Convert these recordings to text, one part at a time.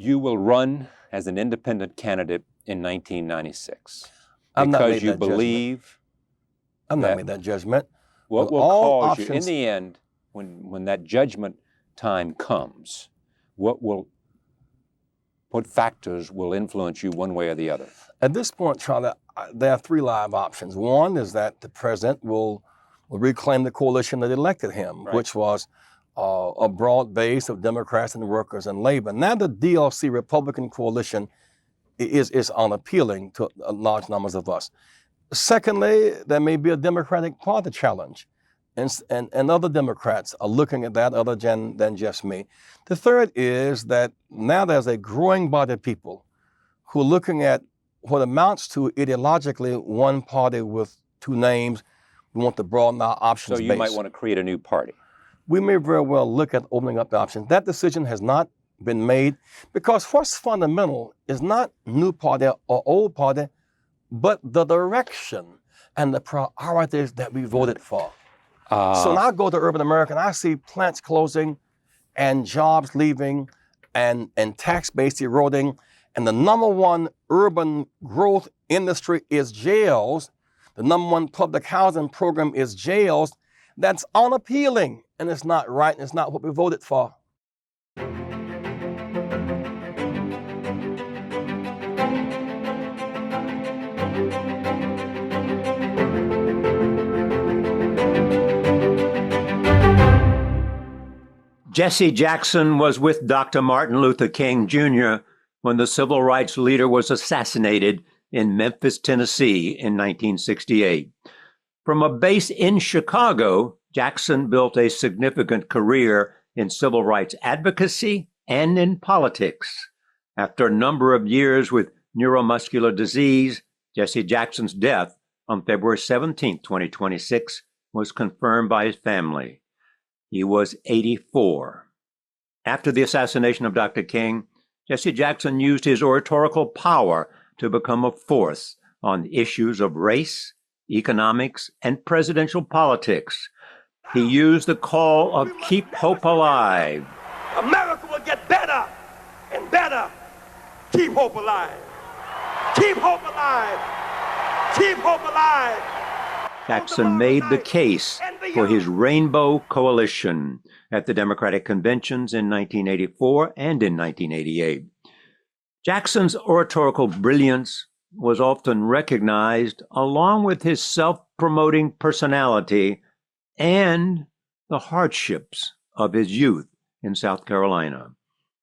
you will run as an independent candidate in 1996 I've not because made you that judgment. believe I've that not made that judgment. what Well, will all cause you, in options- the end, when that judgment time comes, what factors will influence you one way or the other? At this point, Charlie, there are three live options. One is that the president will reclaim the coalition that elected him, Right. which was a broad base of Democrats and workers and labor. Now the DLC Republican coalition is unappealing to large numbers of us. Secondly, there may be a Democratic Party challenge, and other Democrats are looking at that other than just me. The third is that now there's a growing body of people who are looking at what amounts to ideologically one party with two names. We want to broaden our options So you base. might want to create a new party. We may very well look at opening up the options. That decision has not been made because what's fundamental is not new party or old party, but the direction and the priorities that we voted for. So when I go to urban America and I see plants closing and jobs leaving and tax base eroding, and the number one urban growth industry is jails, the number one public housing program is jails, that's unappealing and it's not right and it's not what we voted for. Jesse Jackson was with Dr. Martin Luther King Jr. when the civil rights leader was assassinated in Memphis, Tennessee in 1968. From a base in Chicago, Jackson built a significant career in civil rights advocacy and in politics. After a number of years with neuromuscular disease, Jesse Jackson's death on February 17, 2026, was confirmed by his family. He was 84. After the assassination of Dr. King, Jesse Jackson used his oratorical power to become a force on issues of race, economics, and presidential politics. He used the call of Keep Hope Alive. America will get better and better. Keep hope alive. Keep hope alive. Keep hope alive. Jackson made the case for his Rainbow Coalition at the Democratic conventions in 1984 and in 1988. Jackson's oratorical brilliance was often recognized along with his self-promoting personality and the hardships of his youth in South Carolina.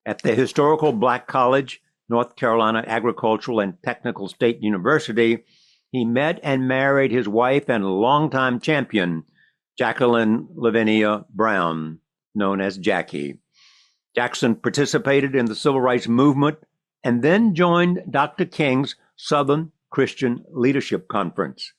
At the historical Black College, North Carolina Agricultural and Technical State University, he met and married his wife and longtime champion, Jacqueline Lavinia Brown, known as Jackie. Jackson participated in the Civil Rights Movement and then joined Dr. King's Southern Christian Leadership Conference.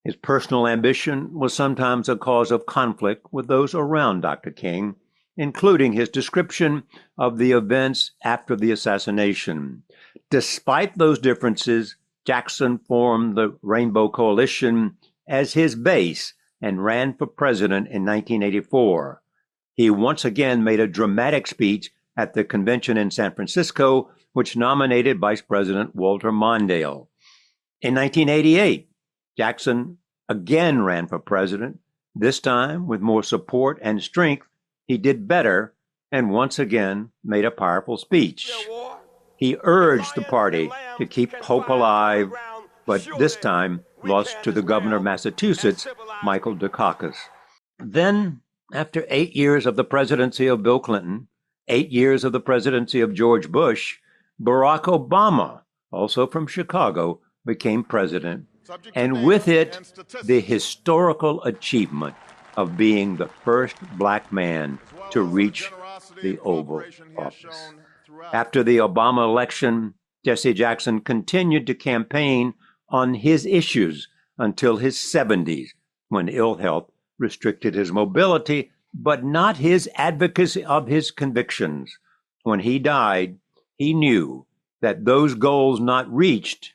His personal ambition was sometimes a cause of conflict with those around Dr. King, including his description of the events after the assassination. Despite those differences, Jackson formed the Rainbow Coalition as his base and ran for president in 1984. He once again made a dramatic speech at the convention in San Francisco, which nominated Vice President Walter Mondale. In 1988, Jackson again ran for president, this time with more support and strength. He did better and once again made a powerful speech. He urged the party to keep hope alive, but this time lost to the governor of Massachusetts, Michael Dukakis. Then, after 8 years of the presidency of Bill Clinton, 8 years of the presidency of George Bush, Barack Obama, also from Chicago, became president, and with it, the historical achievement of being the first Black man to reach the Oval Office. After the Obama election, Jesse Jackson continued to campaign on his issues until his 70s, when ill health restricted his mobility, but not his advocacy of his convictions. When he died, he knew that those goals not reached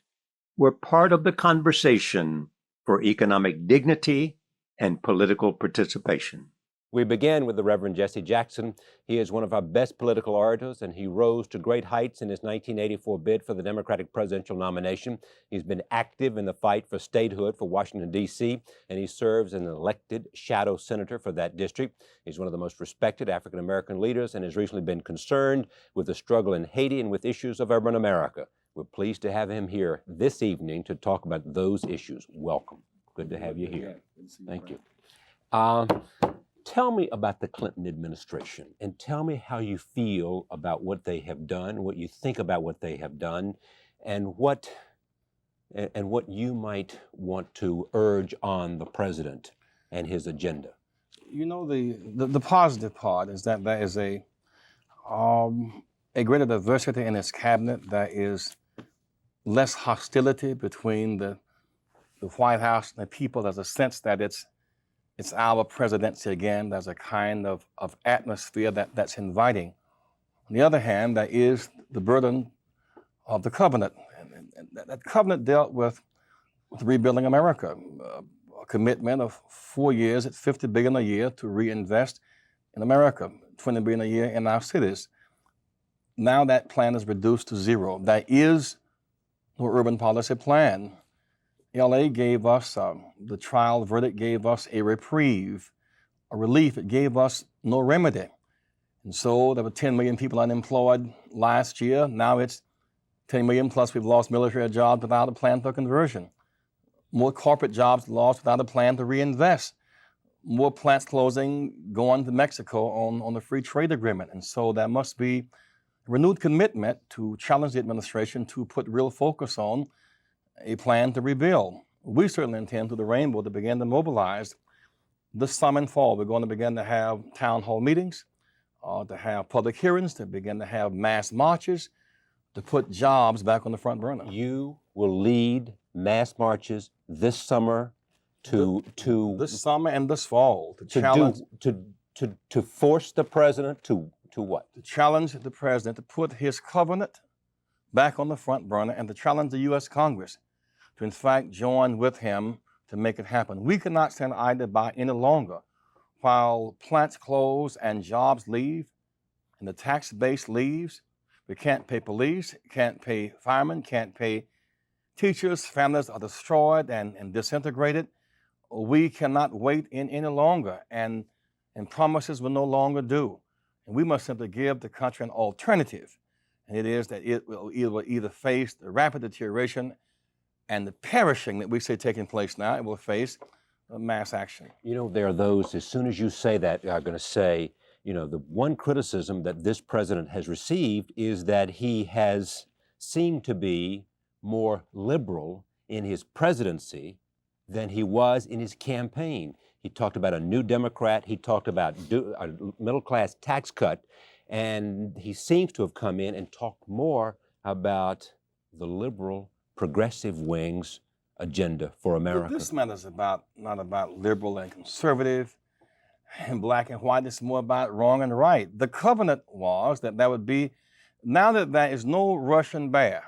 were part of the conversation for economic dignity and political participation. We began with the Reverend Jesse Jackson. He is one of our best political orators, and he rose to great heights in his 1984 bid for the Democratic presidential nomination. He's been active in the fight for statehood for Washington, D.C., and he serves as an elected shadow senator for that district. He's one of the most respected African-American leaders and has recently been concerned with the struggle in Haiti and with issues of urban America. We're pleased to have him here this evening to talk about those issues. Welcome. Good to have you here. Thank you. Tell me about the Clinton administration and tell me how you feel about what they have done, what you think about what they have done, and what you might want to urge on the president and his agenda. You know, the positive part is that there is a greater diversity in his cabinet. There is less hostility between the White House and the people. There's a sense that it's our presidency again. There's a kind of atmosphere that's inviting. On the other hand, there is the burden of the covenant. And that covenant dealt with rebuilding America, a commitment of 4 years at $50 billion a year to reinvest in America, $20 billion a year in our cities. Now that plan is reduced to zero. There is no urban policy plan. LA gave us, the trial verdict gave us a reprieve, a relief. It gave us no remedy. And so there were 10 million people unemployed last year. Now it's 10 million plus we've lost military jobs without a plan for conversion. More corporate jobs lost without a plan to reinvest. More plants closing, going to Mexico on the free trade agreement. And so there must be a renewed commitment to challenge the administration to put real focus on a plan to rebuild. We certainly intend through the Rainbow to begin to mobilize this summer and fall. We're going to begin to have town hall meetings, to have public hearings, to begin to have mass marches, to put jobs back on the front burner. You will lead mass marches this summer to this summer and this fall to challenge to force the president to what? To challenge the president to put his covenant back on the front burner and to challenge the U.S. Congress to in fact join with him to make it happen. We cannot stand idly by any longer while plants close and jobs leave and the tax base leaves. We can't pay police, can't pay firemen, can't pay teachers. Families are destroyed and disintegrated. We cannot wait any longer, and promises will no longer do. And we must simply give the country an alternative, and it is that it will either face the rapid deterioration and the perishing that we see taking place now. It will face mass action. You know, there are those, as soon as you say that, are going to say, you know, the one criticism that this president has received is that he has seemed to be more liberal in his presidency than he was in his campaign. He talked about a new Democrat. He talked about a middle-class tax cut. And he seems to have come in and talked more about the liberal, progressive wing's agenda for America. This matter is not about liberal and conservative and black and white. It's more about wrong and right. The covenant was that there would be, now that there is no Russian bear,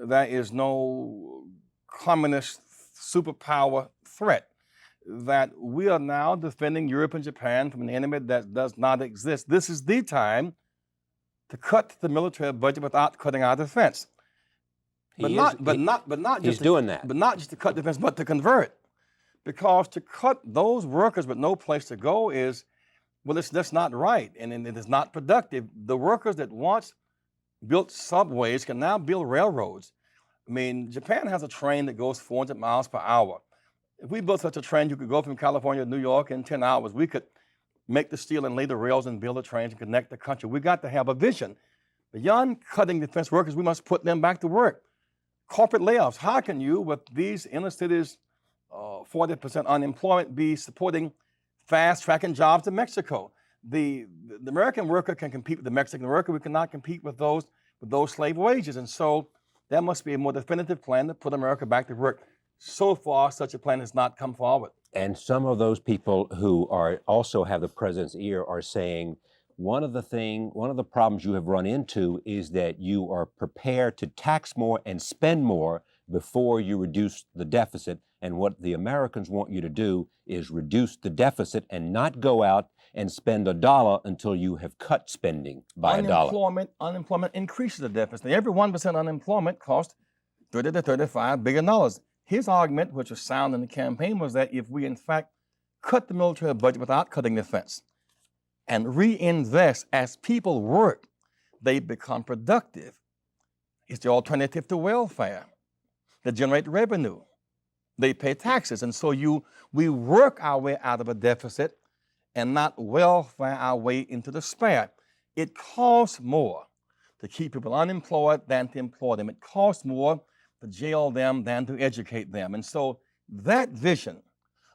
there is no communist superpower threat, that we are now defending Europe and Japan from an enemy that does not exist. This is the time to cut the military budget without cutting our defense. But not just to cut defense, but to convert. Because to cut those workers with no place to go is, well, it's just not right, and it is not productive. The workers that once built subways can now build railroads. I mean, Japan has a train that goes 400 miles per hour. If we built such a train, you could go from California to New York in 10 hours. We could make the steel and lay the rails and build the trains and connect the country. We got to have a vision. Beyond cutting defense workers, we must put them back to work. Corporate layoffs. How can you, with these inner cities, 40% unemployment, be supporting fast-tracking jobs in Mexico? The American worker can compete with the Mexican worker. We cannot compete with those slave wages. And so there must be a more definitive plan to put America back to work. So far, such a plan has not come forward. And some of those people who are also have the president's ear are saying, one of the problems you have run into is that you are prepared to tax more and spend more before you reduce the deficit. And what the Americans want you to do is reduce the deficit and not go out and spend $1 until you have cut spending by $1. Unemployment increases the deficit. Every 1% unemployment costs $30 to $35 billion. His argument, which was sound in the campaign, was that if we in fact cut the military budget without cutting defense and reinvest as people work, they become productive. It's the alternative to welfare. They generate revenue. They pay taxes. And so we work our way out of a deficit and not welfare our way into despair. It costs more to keep people unemployed than to employ them. It costs more to jail them than to educate them. And so that vision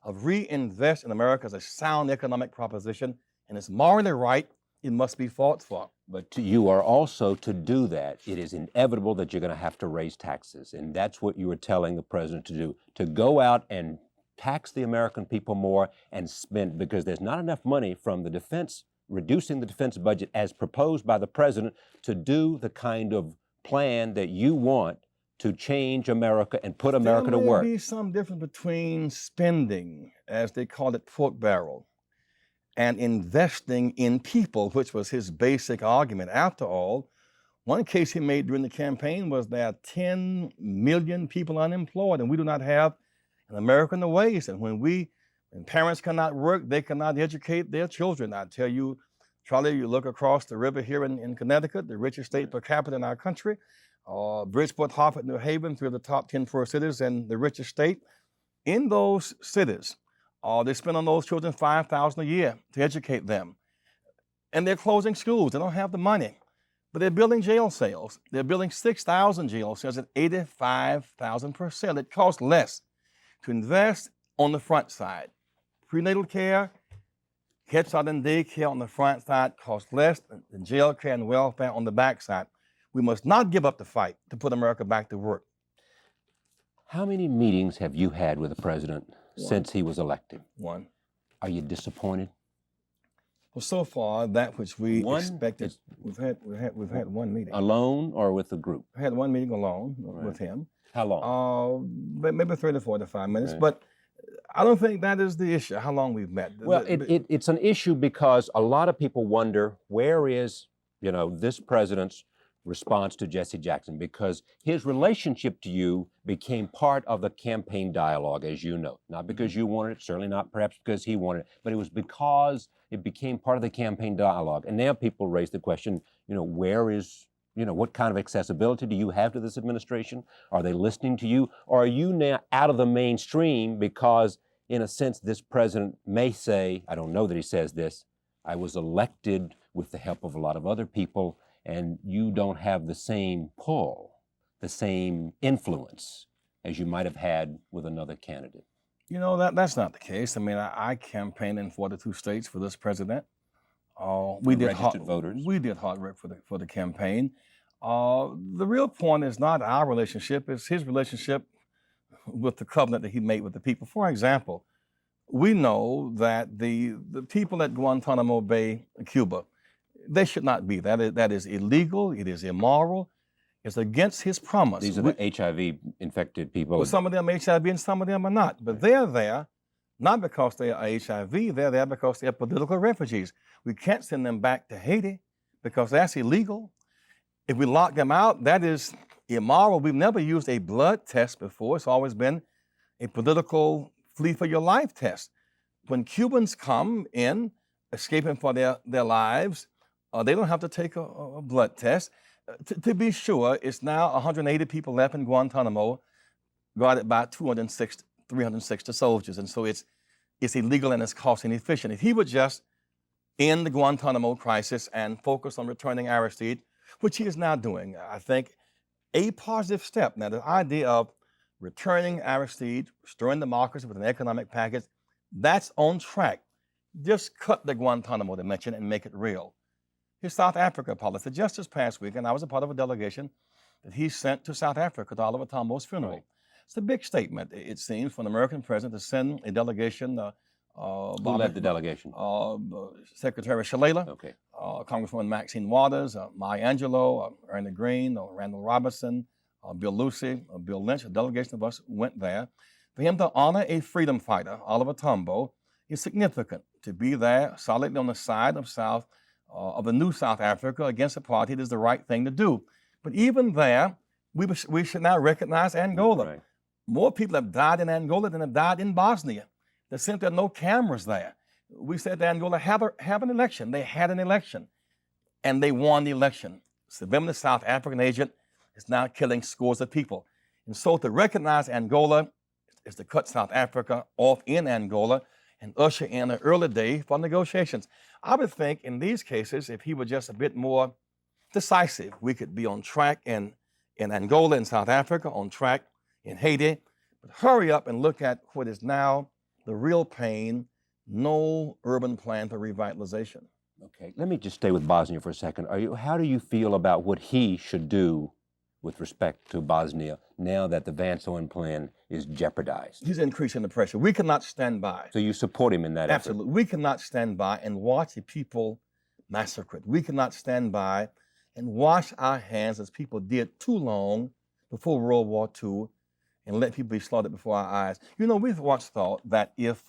of reinvest in America is a sound economic proposition, and it's morally right. It must be fought for. But you are also, to do that, it is inevitable that you're going to have to raise taxes. And that's what you were telling the president to do, to go out and tax the American people more and spend, because there's not enough money from the defense, reducing the defense budget as proposed by the president, to do the kind of plan that you want to change America and put America to work. There may be some difference between spending, as they call it, pork barrel, and investing in people, which was his basic argument. After all, one case he made during the campaign was there are 10 million people unemployed, and we do not have an American the ways. And when parents cannot work, they cannot educate their children. I tell you, Charlie, you look across the river here in Connecticut, the richest state per capita in our country, Bridgeport, Hartford, New Haven, three of the top 10 poorest cities in the richest state. In those cities, they spend on those children $5,000 a year to educate them. And they're closing schools. They don't have the money. But they're building jail cells. They're building 6,000 jail cells at $85,000 per cell. It costs less to invest on the front side. Prenatal care, head start and daycare on the front side costs less than jail care and welfare on the back side. We must not give up the fight to put America back to work. How many meetings have you had with the president since he was elected? One. Are you disappointed? Well, so far, that which we One? expected, we've had one meeting. Alone or with the group? I had one meeting alone with him. How long? Maybe 30 to 45 minutes, Right. but I don't think that is the issue, how long we've met. Well, it's an issue because a lot of people wonder, where is, this president's response to Jesse Jackson? Because his relationship to you became part of the campaign dialogue, as you know. Not because you wanted it, certainly not perhaps because he wanted it, but it was because it became part of the campaign dialogue. And now people raise the question, where is, what kind of accessibility do you have to this administration? Are they listening to you? Or are you now out of the mainstream because, in a sense, this president may say, I don't know that he says this, I was elected with the help of a lot of other people, and you don't have the same pull, the same influence as you might have had with another candidate? That's not the case. I mean, I campaigned in 42 states for this president. We did registered voters. We did hard work for the campaign. The real point is not our relationship; it's his relationship with the covenant that he made with the people. For example, we know that the people at Guantanamo Bay, Cuba, they should not be. That is illegal. It is immoral. It's against his promise. These are the HIV-infected people. Well, some of them are HIV and some of them are not. But they're there not because they are HIV. They're there because they are political refugees. We can't send them back to Haiti because that's illegal. If we lock them out, that is immoral. We've never used a blood test before. It's always been a political flee for your life test. When Cubans come in, escaping for their lives, they don't have to take a blood test. To be sure, it's now 180 people left in Guantanamo, guarded by 360 soldiers. And so it's illegal and it's cost inefficient. If he would just end the Guantanamo crisis and focus on returning Aristide, which he is now doing, I think a positive step. Now, the idea of returning Aristide, restoring democracy with an economic package, that's on track. Just cut the Guantanamo dimension and make it real. His South Africa policy, just this past weekend, I was a part of a delegation that he sent to South Africa to Oliver Tambo's funeral. Right. It's a big statement, it seems, for an American president to send a delegation. Who led the delegation? Secretary Shalala, okay. Congresswoman Maxine Waters, Maya Angelou, Ernie Green, Randall Robinson, Bill Lucey, Bill Lynch. A delegation of us went there. For him to honor a freedom fighter, Oliver Tambo, is significant to be there solidly on the side of of the new South Africa against apartheid is the right thing to do. But even there, we should now recognize Angola. Right. More people have died in Angola than have died in Bosnia. There simply are no cameras there. We said to Angola, have an election. They had an election, and they won the election. Savimbi, the South African agent, is now killing scores of people. And so to recognize Angola is to cut South Africa off in Angola and usher in an early day for negotiations. I would think in these cases, if he were just a bit more decisive, we could be on track in Angola and South Africa, on track in Haiti. But hurry up and look at what is now the real pain, no urban plan for revitalization. Okay, let me just stay with Bosnia for a second. How do you feel about what he should do with respect to Bosnia now that the Vance Owen plan is jeopardized? He's increasing the pressure. We cannot stand by. So you support him in that effort? Absolutely. We cannot stand by and watch the people massacred. We cannot stand by and wash our hands as people did too long before World War II and let people be slaughtered before our eyes. You know, we've once thought that if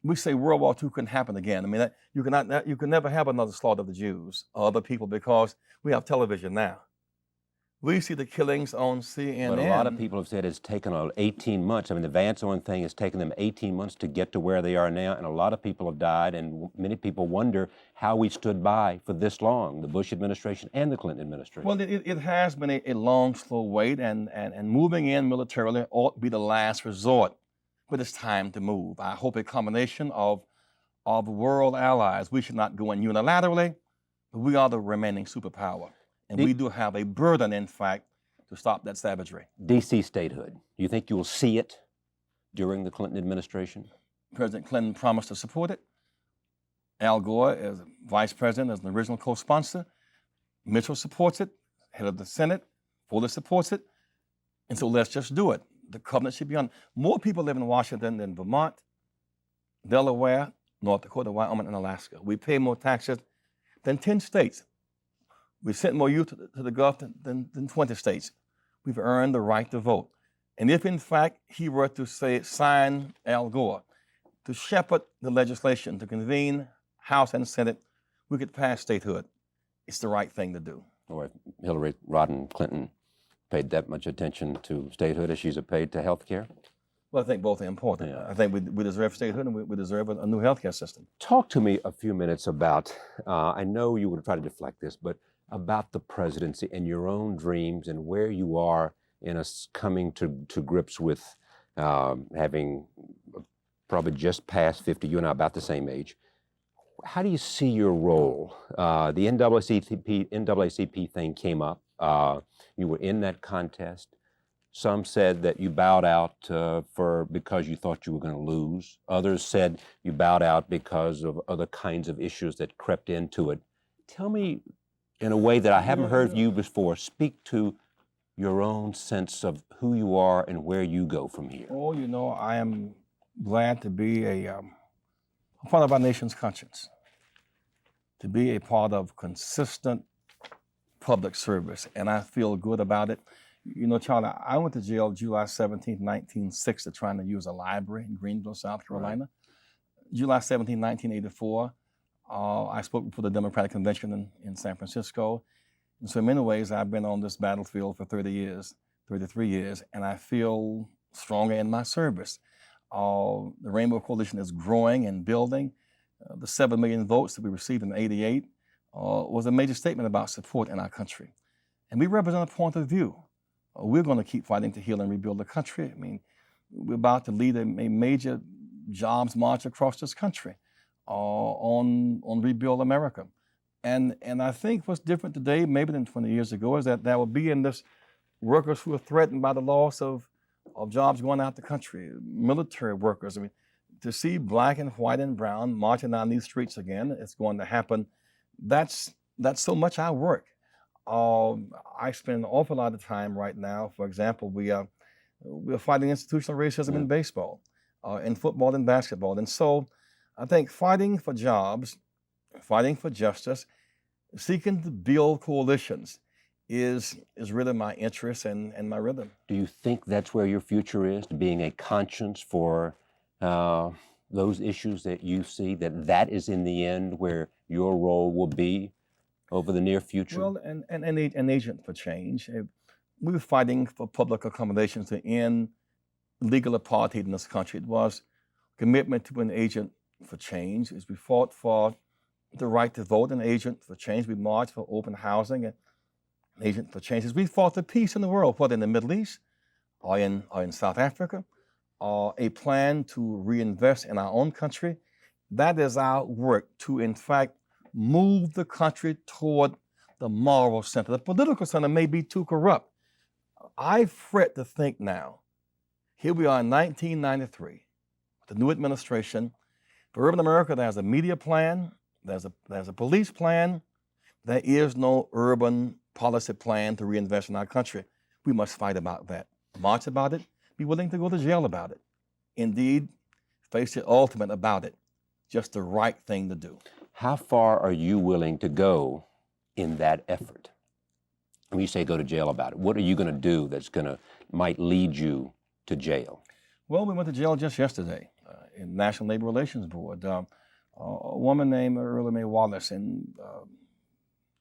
we say World War II couldn't happen again, I mean, you can never have another slaughter of the Jews or other people because we have television now. We see the killings on CNN. But a lot of people have said it's taken 18 months. I mean, the Vance Owen thing has taken them 18 months to get to where they are now, and a lot of people have died, and many people wonder how we stood by for this long, the Bush administration and the Clinton administration. Well, it has been a long, slow wait, and moving in militarily ought to be the last resort. But it's time to move. I hope a combination of world allies. We should not go in unilaterally, but we are the remaining superpower. And we do have a burden, in fact, to stop that savagery. D.C. statehood, do you think you will see it during the Clinton administration? President Clinton promised to support it. Al Gore, as vice president, as an original co-sponsor. Mitchell supports it. Head of the Senate fully supports it. And so let's just do it. The covenant should be on. More people live in Washington than Vermont, Delaware, North Dakota, Wyoming, and Alaska. We pay more taxes than 10 states. We sent more youth to the Gulf than 20 states. We've earned the right to vote. And if, in fact, he were to sign Al Gore, to shepherd the legislation, to convene House and Senate, we could pass statehood. It's the right thing to do. Or if Hillary Rodham Clinton paid that much attention to statehood as she's paid to health care? Well, I think both are important. Yeah. I think we deserve statehood, and we deserve a new healthcare system. Talk to me a few minutes about, I know you would try to deflect this, but about the presidency and your own dreams and where you are in us coming to grips with having probably just past 50, you and I about the same age. How do you see your role? The NAACP thing came up. You were in that contest. Some said that you bowed out because you thought you were going to lose. Others said you bowed out because of other kinds of issues that crept into it. Tell me, in a way that I haven't heard you before, speak to your own sense of who you are and where you go from here. Oh, you know, I am glad to be a part of our nation's conscience, to be a part of consistent public service, and I feel good about it. You know, Charlie, I went to jail July 17, 1960, trying to use a library in Greenville, South Carolina. Right. July 17, 1984, I spoke before the Democratic Convention in San Francisco. And so in many ways, I've been on this battlefield for 33 years, and I feel stronger in my service. The Rainbow Coalition is growing and building. The 7 million votes that we received in '88 was a major statement about support in our country. And we represent a point of view. We're going to keep fighting to heal and rebuild the country. I mean, we're about to lead a major jobs march across this country on Rebuild America. And I think what's different today, maybe than 20 years ago, is that there will be in this workers who are threatened by the loss of jobs going out the country, military workers. I mean, to see black and white and brown marching down these streets again, it's going to happen. That's so much our work. I spend an awful lot of time right now. For example, we're fighting institutional racism in baseball, in football and basketball. And so I think fighting for jobs, fighting for justice, seeking to build coalitions is really my interest and my rhythm. Do you think that's where your future is, being a conscience for those issues that you see, that is in the end where your role will be over the near future? Well, an agent for change. We were fighting for public accommodations to end legal apartheid in this country. It was commitment to an agent for change. As we fought for the right to vote, an agent for change. We marched for open housing, an agent for change. As we fought for peace in the world, whether in the Middle East or in South Africa, or a plan to reinvest in our own country. That is our work to, in fact, move the country toward the moral center. The political center may be too corrupt. I fret to think now, here we are in 1993, with the new administration. For urban America, there's a media plan, there's a police plan. There is no urban policy plan to reinvest in our country. We must fight about that, march about it, be willing to go to jail about it. Indeed, face the ultimate about it. Just the right thing to do. How far are you willing to go in that effort? When you say go to jail about it, what are you going to do that's might lead you to jail? Well, we went to jail just yesterday in National Labor Relations Board. A woman named Earl May Wallace in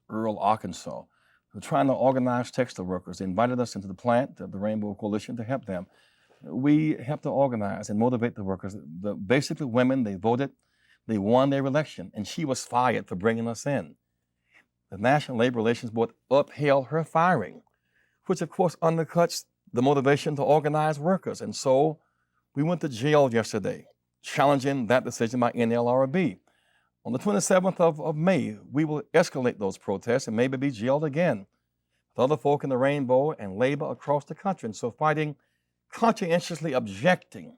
Earl, Arkansas, who were trying to organize textile workers. They invited us into the plant, the Rainbow Coalition, to help them. We helped to organize and motivate the workers. Basically, women, they voted, they won their election, and she was fired for bringing us in. The National Labor Relations Board upheld her firing, which of course undercuts the motivation to organize workers. And so we went to jail yesterday, challenging that decision by NLRB. On the 27th of May, we will escalate those protests and maybe be jailed again with other folk in the Rainbow and labor across the country. And so fighting, conscientiously objecting to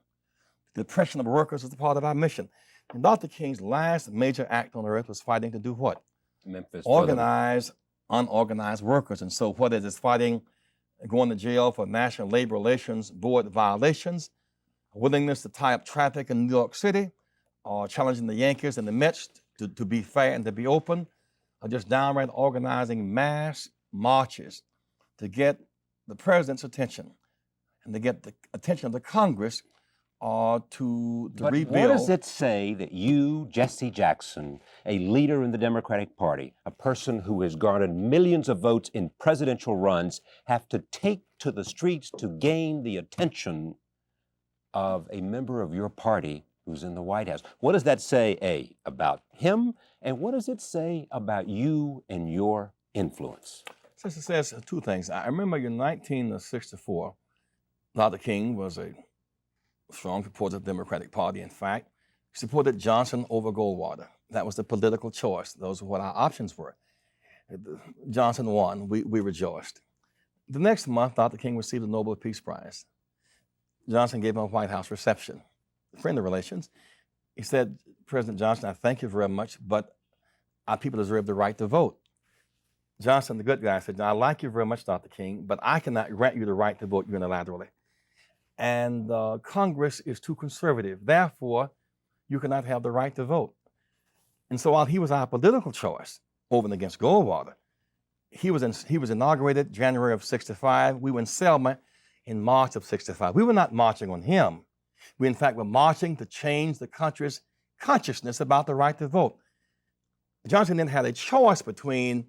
the oppression of workers is a part of our mission. And Dr. King's last major act on earth was fighting to do what? Memphis. Organize unorganized workers. And so what is it? Fighting, going to jail for National Labor Relations Board violations, willingness to tie up traffic in New York City, or challenging the Yankees and the Mets to be fair and to be open, or just downright organizing mass marches to get the president's attention and to get the attention of the Congress to rebuild. What does it say that you, Jesse Jackson, a leader in the Democratic Party, a person who has garnered millions of votes in presidential runs, have to take to the streets to gain the attention of a member of your party who's in the White House? What does that say, A, about him, and what does it say about you and your influence? It says two things. I remember in 1964, Dr. King was a strong supporter of the Democratic Party. In fact, he supported Johnson over Goldwater. That was the political choice. Those were what our options were. Johnson won. We rejoiced. The next month, Dr. King received the Nobel Peace Prize. Johnson gave him a White House reception. Friend of relations. He said, President Johnson, I thank you very much, but our people deserve the right to vote. Johnson, the good guy, said, I like you very much, Dr. King, but I cannot grant you the right to vote unilaterally. And Congress is too conservative. Therefore, you cannot have the right to vote. And so while he was our political choice over and against Goldwater, he was inaugurated January of '65. We were in Selma in March of '65. We were not marching on him. We, in fact, were marching to change the country's consciousness about the right to vote. Johnson then had a choice between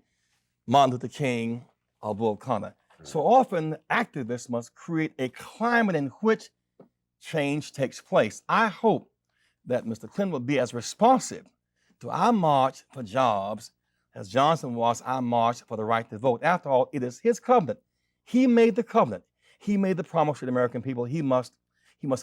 Martin Luther King or Bull Connor. So often, activists must create a climate in which change takes place. I hope that Mr. Clinton will be as responsive to our march for jobs as Johnson was our march for the right to vote. After all, it is his covenant. He made the covenant. He made the promise to the American people. He must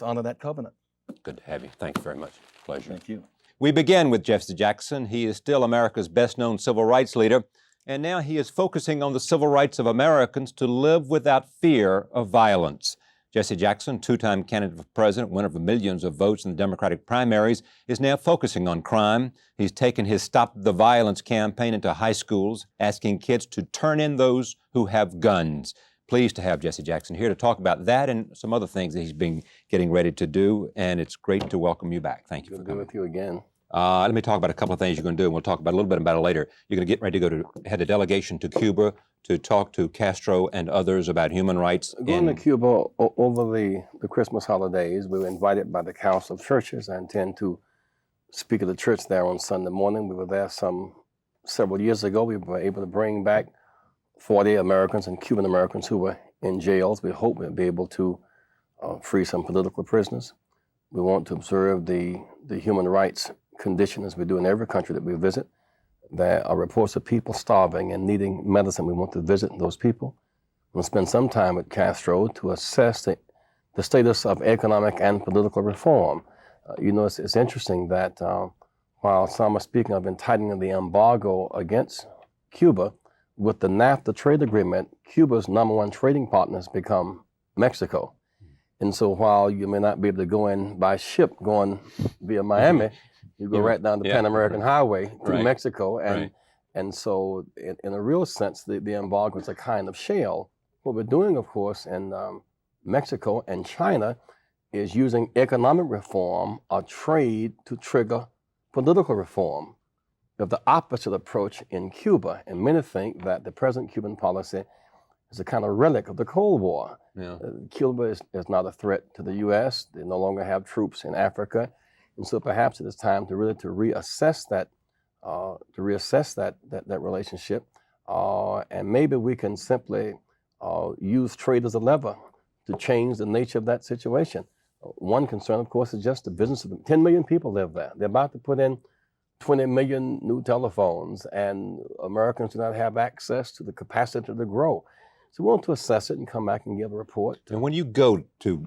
honor that covenant. Good to have you. Thank you very much. Pleasure. Thank you. We begin with Jesse Jackson. He is still America's best-known civil rights leader, and now he is focusing on the civil rights of Americans to live without fear of violence. Jesse Jackson, two-time candidate for president, winner of millions of votes in the Democratic primaries, is now focusing on crime. He's taken his Stop the Violence campaign into high schools, asking kids to turn in those who have guns. Pleased to have Jesse Jackson here to talk about that and some other things that he's been getting ready to do, and it's great to welcome you back. Thank you for Good to be coming. with you again. Let me talk about a couple of things you're going to do, and we'll talk about a little bit about it later. You're going to get ready to head a delegation to Cuba to talk to Castro and others about human rights. Going to Cuba over the Christmas holidays, we were invited by the Council of Churches. I intend to speak at the church there on Sunday morning. We were there several years ago. We were able to bring back 40 Americans and Cuban Americans who were in jails. We hope we'll be able to free some political prisoners. We want to observe the human rights condition as we do in every country that we visit. There are reports of people starving and needing medicine. We want to visit those people. We'll spend some time with Castro to assess the status of economic and political reform. It's interesting that while some are speaking of tightening the embargo against Cuba, with the NAFTA trade agreement, Cuba's number one trading partner has become Mexico. And so while you may not be able to go in by ship going via Miami, you go right down the Pan American Highway through Mexico. And so in a real sense, the embargo is a kind of shell. What we're doing, of course, in Mexico and China is using economic reform or trade to trigger political reform. We have the opposite approach in Cuba, and many think that the present Cuban policy is a kind of relic of the Cold War. Cuba is not a threat to the U.S. They no longer have troops in Africa, and so perhaps it is time to reassess that relationship, and maybe we can simply use trade as a lever to change the nature of that situation. One concern, of course, is just the business of 10 million people live there. They're about to put in 20 million new telephones, and Americans do not have access to the capacity to grow. So we want to assess it and come back and give a report. And when you go to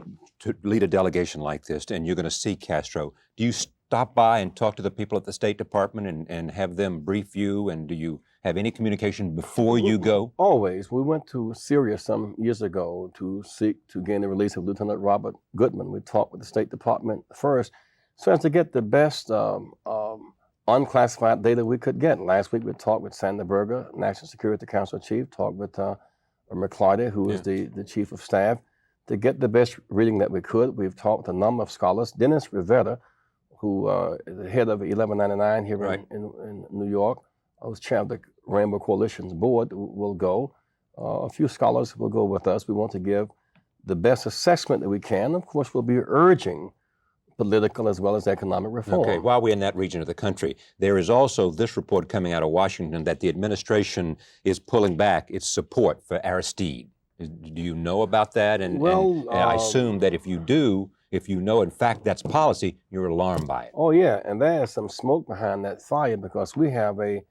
lead a delegation like this and you're going to see Castro, do you stop by and talk to the people at the State Department and have them brief you? And do you have any communication before you go? Always. We went to Syria some years ago to seek to gain the release of Lieutenant Robert Goodman. We talked with the State Department first so as to get the best unclassified data we could get. Last week we talked with Sander Berger, National Security Council Chief, talked with McClarty, who is the Chief of Staff, to get the best reading that we could. We've talked with a number of scholars. Dennis Rivera, who is the head of 1199 here in New York, who's chair of the Rainbow Coalition's board, will go. A few scholars will go with us. We want to give the best assessment that we can. Of course, we'll be urging political as well as economic reform. Okay, while we're in that region of the country, there is also this report coming out of Washington that the administration is pulling back its support for Aristide. Do you know about that? And I assume that if you do, if you know in fact that's policy, you're alarmed by it. Oh yeah, and there's some smoke behind that fire because we have a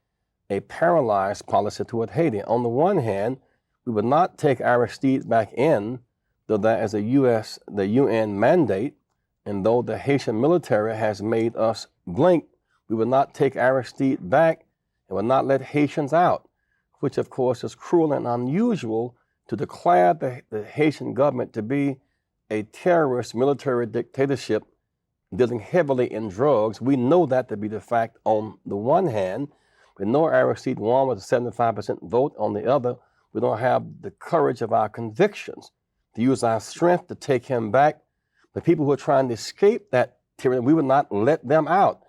paralyzed policy toward Haiti. On the one hand, we would not take Aristide back in, though that is the UN mandate. And though the Haitian military has made us blink, we will not take Aristide back and will not let Haitians out, which of course is cruel and unusual to declare the Haitian government to be a terrorist military dictatorship dealing heavily in drugs. We know that to be the fact on the one hand. We know Aristide won with a 75% vote. On the other, we don't have the courage of our convictions to use our strength to take him back. The people who are trying to escape that tyranny, we would not let them out.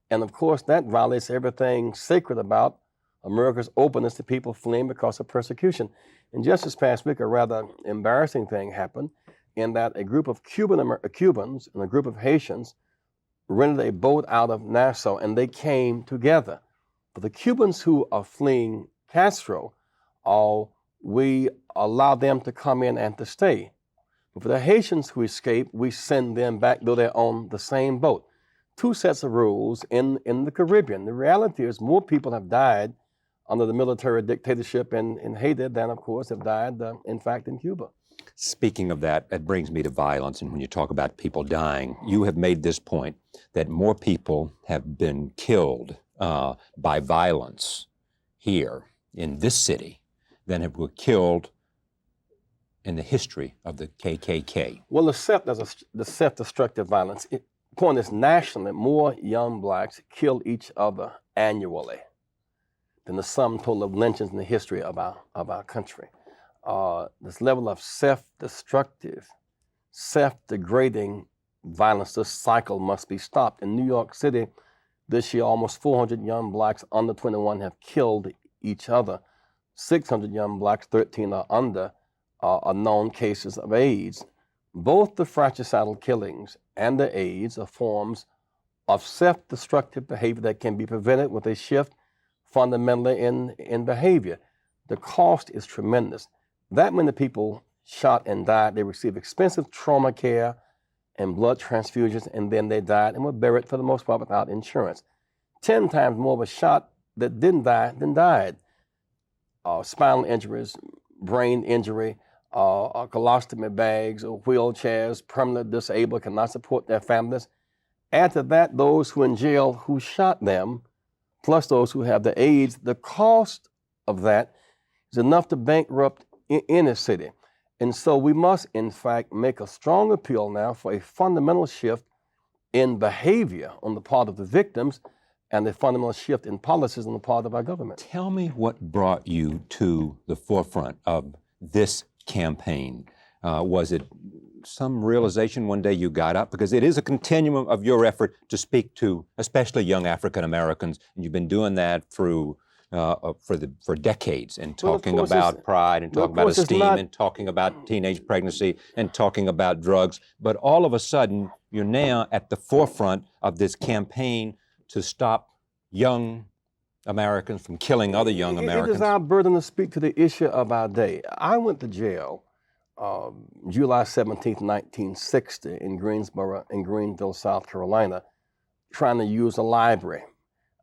And of course, that violates everything sacred about America's openness to people fleeing because of persecution. And just this past week, a rather embarrassing thing happened in that a group of Cubans and a group of Haitians rented a boat out of Nassau, and they came together. But the Cubans who are fleeing Castro, we allow them to come in and to stay. But for the Haitians who escape, we send them back, though they're on the same boat. Two sets of rules in the Caribbean. The reality is more people have died under the military dictatorship in Haiti than, of course, have died, in fact, in Cuba. Speaking of that, it brings me to violence. And when you talk about people dying, you have made this point that more people have been killed by violence here in this city than were killed in the history of the KKK. Well, the self-destructive violence, the point is nationally, more young blacks kill each other annually than the sum total of lynchings in the history of our country. This level of self-destructive, self-degrading violence, this cycle must be stopped. In New York City, This year, almost 400 young blacks under 21 have killed each other. 600 young blacks, 13 or under, are known cases of AIDS. Both the fratricidal killings and the AIDS are forms of self-destructive behavior that can be prevented with a shift fundamentally in behavior. The cost is tremendous. That many people shot and died, they received expensive trauma care and blood transfusions, and then they died and were buried for the most part without insurance. 10 times more were shot that didn't die than died. Spinal injuries, brain injury, colostomy bags, or wheelchairs, permanently disabled, cannot support their families. Add to that those who are in jail who shot them, plus those who have the AIDS. The cost of that is enough to bankrupt any city. And so we must, in fact, make a strong appeal now for a fundamental shift in behavior on the part of the victims and a fundamental shift in policies on the part of our government. Tell me what brought you to the forefront of this campaign. Was it some realization one day you got up? Because it is a continuum of your effort to speak to especially young African Americans, and you've been doing that through for decades, and talking about pride, and talking about esteem, and talking about teenage pregnancy, and talking about drugs. But all of a sudden, you're now at the forefront of this campaign to stop young Americans from killing other young Americans. It is our burden to speak to the issue of our day. I went to jail July 17th, 1960 in Greensboro, in Greenville, South Carolina, trying to use a library.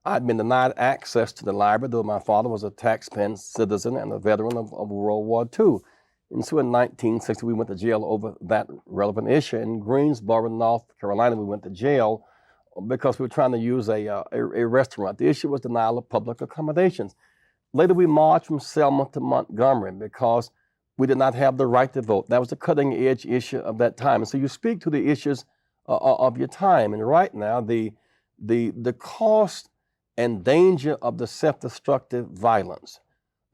I'd been denied access to the library, though my father was a taxpaying citizen and a veteran of World War II. And so in 1960, we went to jail over that relevant issue. In Greensboro, North Carolina, we went to jail because we were trying to use a restaurant. The issue was denial of public accommodations. Later, we marched from Selma to Montgomery because we did not have the right to vote. That was the cutting edge issue of that time. And so you speak to the issues of your time. And right now, the cost and danger of the self-destructive violence,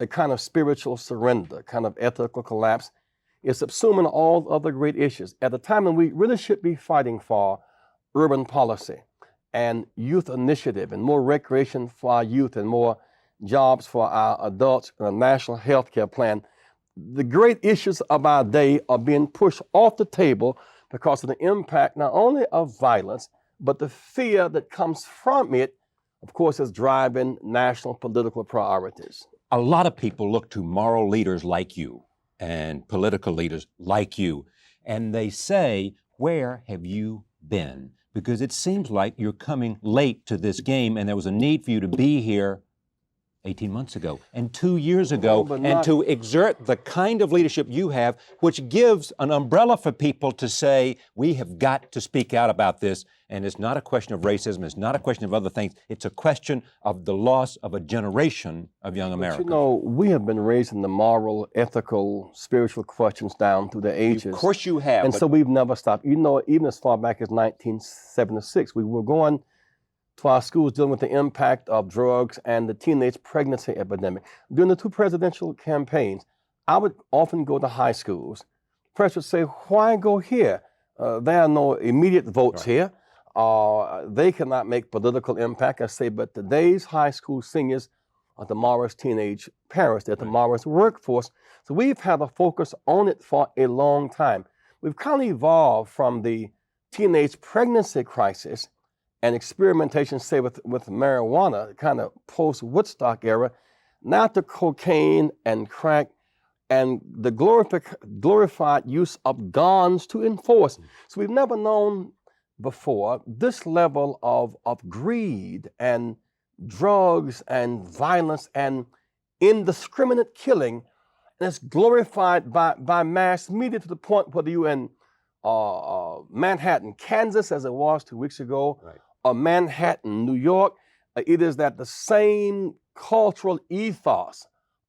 a kind of spiritual surrender, kind of ethical collapse, is subsuming all other great issues. At the time when we really should be fighting for urban policy and youth initiative and more recreation for our youth and more jobs for our adults and a national health care plan, the great issues of our day are being pushed off the table because of the impact not only of violence, but the fear that comes from it, of course, is driving national political priorities. A lot of people look to moral leaders like you and political leaders like you, and they say, where have you been? Because it seems like you're coming late to this game, and there was a need for you to be here 18 months ago and 2 years ago, and to exert the kind of leadership you have, which gives an umbrella for people to say, we have got to speak out about this. And it's not a question of racism, it's not a question of other things, it's a question of the loss of a generation of young Americans. But you know, we have been raising the moral, ethical, spiritual questions down through the ages. Of course you have. And so we've never stopped. You know, even as far back as 1976, we were going to our schools dealing with the impact of drugs and the teenage pregnancy epidemic. During the 2 presidential campaigns, I would often go to high schools. The press would say, why go here? There are no immediate votes here. They cannot make political impact. I say, but today's high school seniors are tomorrow's teenage parents. They're tomorrow's workforce. So we've had a focus on it for a long time. We've kind of evolved from the teenage pregnancy crisis and experimentation, say, with marijuana, kind of post-Woodstock era, now to cocaine and crack and the glorified use of guns to enforce. So we've never known before this level of greed and drugs and violence and indiscriminate killing, and it's glorified by mass media to the point whether you're in Manhattan, Kansas, as it was 2 weeks ago, right, or Manhattan, New York, it is that the same cultural ethos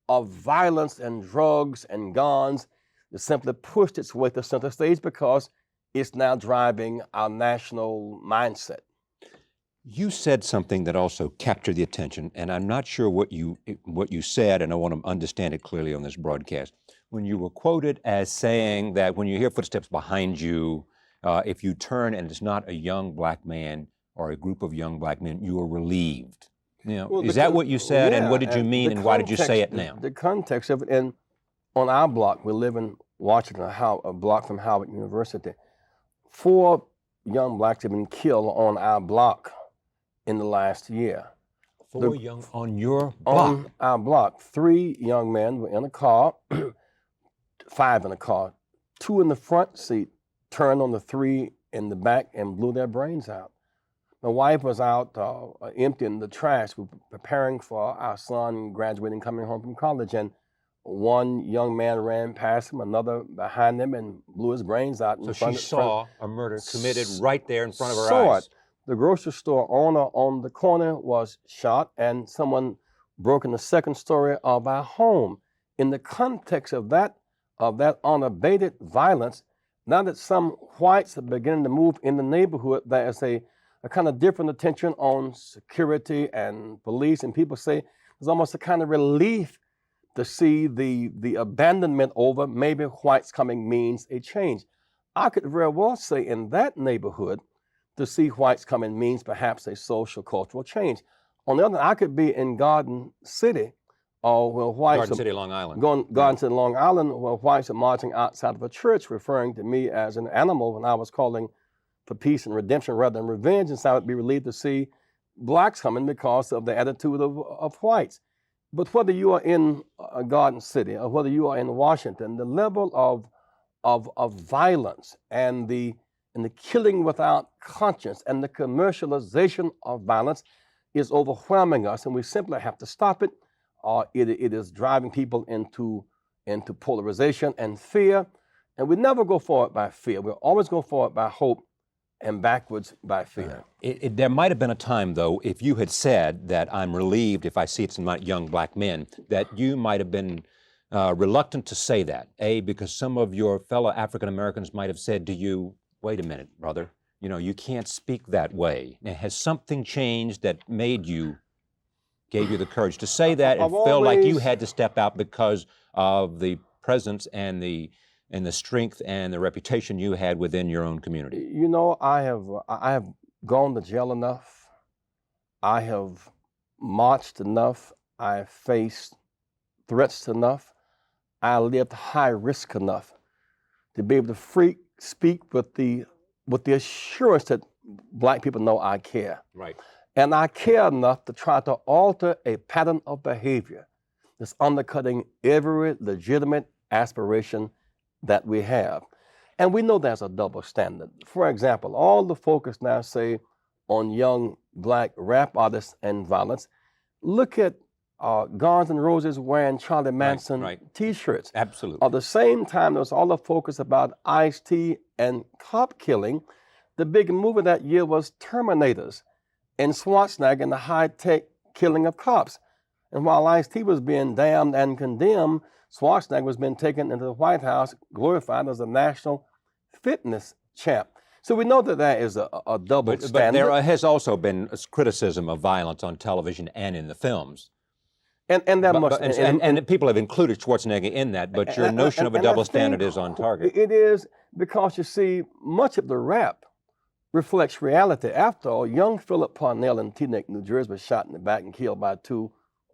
of violence and drugs and guns has simply pushed its way to center stage because it's now driving our national mindset. You said something that also captured the attention, and I'm not sure what you said, and I want to understand it clearly on this broadcast. When you were quoted as saying that when you hear footsteps behind you, if you turn and it's not a young black man, or a group of young black men, you were relieved. You know, Well, is that what you said, and yeah, what did you mean, the and why did you say it context- now? The context of it, and on our block, we live in Washington, a block from Howard University. 4 young blacks have been killed on our block in the last year. 4 young on your block. On our block, 3 young men were in a car, 5 in a car. 2 in the front seat turned on the 3 in the back and blew their brains out. My wife was out emptying the trash. We were preparing for our son graduating, coming home from college, and one young man ran past him, another behind him, and blew his brains out. So she saw a murder committed right there in front of her saw eyes. it. The grocery store owner on the corner was shot, and someone broke in the second story of our home. In the context of that unabated violence, now that some whites are beginning to move in the neighborhood, there is a kind of different attention on security and police, and people say there's almost a kind of relief to see the abandonment over maybe whites coming means a change. I could very well say in that neighborhood, to see whites coming means perhaps a social cultural change. On the other hand, I could be in Garden City, or where whites Garden are City, Long Island. Garden City, Long Island, where whites are marching outside of a church, referring to me as an animal when I was calling for peace and redemption rather than revenge. And so I would be relieved to see blacks coming because of the attitude of whites. But whether you are in Garden City or whether you are in Washington, the level of violence and the killing without conscience and the commercialization of violence is overwhelming us, and we simply have to stop it. It is driving people into polarization and fear, and we never go forward by fear. We always go forward by hope and backwards by fear. There might have been a time, though, if you had said that I'm relieved if I see some young black men, that you might have been reluctant to say that. A, because some of your fellow African Americans might have said to you, wait a minute, brother, you can't speak that way. Now, has something changed that gave you the courage to say that and feel like you had to step out because of the presence and the strength and the reputation you had within your own community? I have gone to jail enough. I have marched enough. I have faced threats enough. I lived high risk enough to be able to speak with the assurance that black people know I care. Right. And I care enough to try to alter a pattern of behavior that's undercutting every legitimate aspiration that we have. And we know there's a double standard. For example, all the focus now, say, on young black rap artists and violence. Look at Guns N' Roses wearing Charlie Manson T-shirts. Absolutely. At the same time, there was all the focus about Ice-T and cop killing. The big movie that year was Terminators and Schwarzenegger and the high-tech killing of cops. And while Ice-T was being damned and condemned, Schwarzenegger was being taken into the White House, glorified as a national fitness champ. So we know that there is a double standard. But there has also been criticism of violence on television and in the films. And people have included Schwarzenegger in that, but your notion of a double standard is on target. It is because, you see, much of the rap reflects reality. After all, young Philip Parnell in Teaneck, New Jersey was shot in the back and killed by 2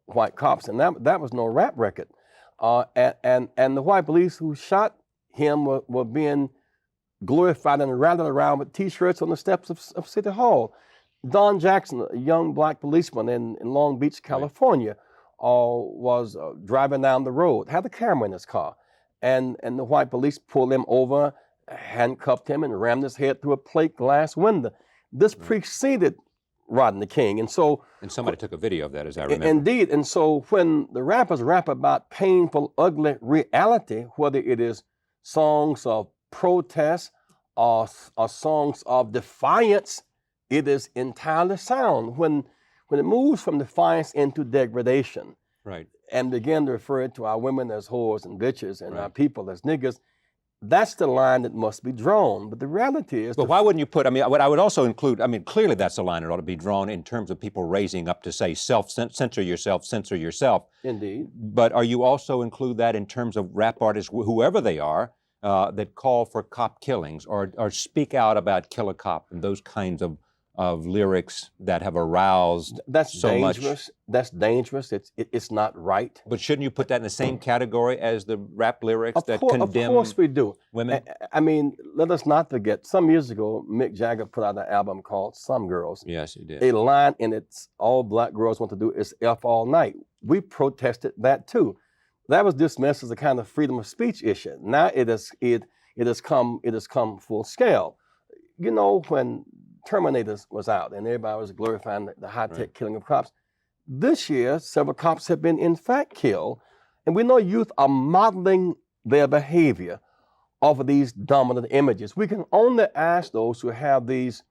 white cops, and that was no rap record. And the white police who shot him were being glorified and rallied around with T-shirts on the steps of City Hall. Don Jackson, a young black policeman in Long Beach, California, was driving down the road, had a camera in his car, and the white police pulled him over, handcuffed him, and rammed his head through a plate glass window. This preceded Rodney King, and somebody took a video of that, as I remember. Indeed, and so when the rappers rap about painful, ugly reality, whether it is songs of protest or songs of defiance, it is entirely sound. When it moves from defiance into degradation, right, and begin to refer to our women as whores and bitches and our people as niggers, that's the line that must be drawn. But the reality is... But why wouldn't you put, what I would also include, clearly that's a line that ought to be drawn in terms of people raising up to say censor yourself. Indeed. But are you also include that in terms of rap artists, whoever they are, that call for cop killings or speak out about kill a cop and those kinds of of lyrics that have aroused That's so dangerous. much. That's dangerous. It's not right. But shouldn't you put that in the same category as the rap lyrics that Of condemn course we do. women? I mean, let us not forget, some years ago, Mick Jagger put out an album called Some Girls. Yes, he did. A line in it's all black girls want to do is F all night. We protested that too. That was dismissed as a kind of freedom of speech issue. Now it has come full scale. You know, when Terminator was out and everybody was glorifying the high-tech killing of cops, this year several cops have been in fact killed, and we know youth are modeling their behavior off of these dominant images. We can only ask those who have these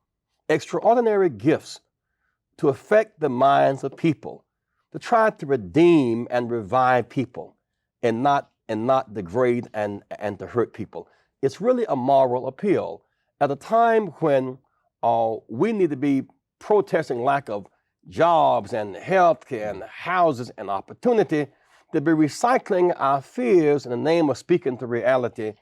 extraordinary gifts to affect the minds of people, to try to redeem and revive people and not degrade and to hurt people. It's really a moral appeal. At a time when we need to be protesting lack of jobs and health care and houses and opportunity, to be recycling our fears in the name of speaking to reality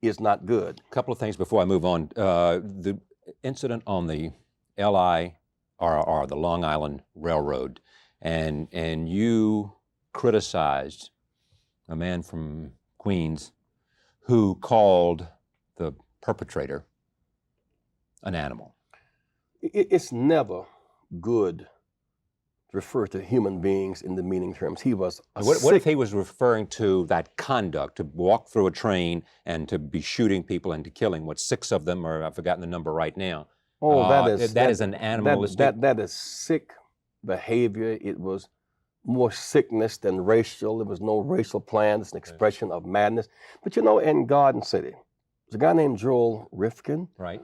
is not good. A couple of things before I move on. The incident on the LIRR, the Long Island Railroad, and you criticized a man from Queens who called the perpetrator an animal. It's never good to refer to human beings in demeaning terms. He was What if he was referring to that conduct, to walk through a train and to be shooting people and to killing, 6 of them, or I've forgotten the number right now. Oh, that is an animalistic. That is sick behavior. It was more sickness than racial. There was no racial plan. It's an expression of madness. But you know, in Garden City, there's a guy named Joel Rifkin, Right.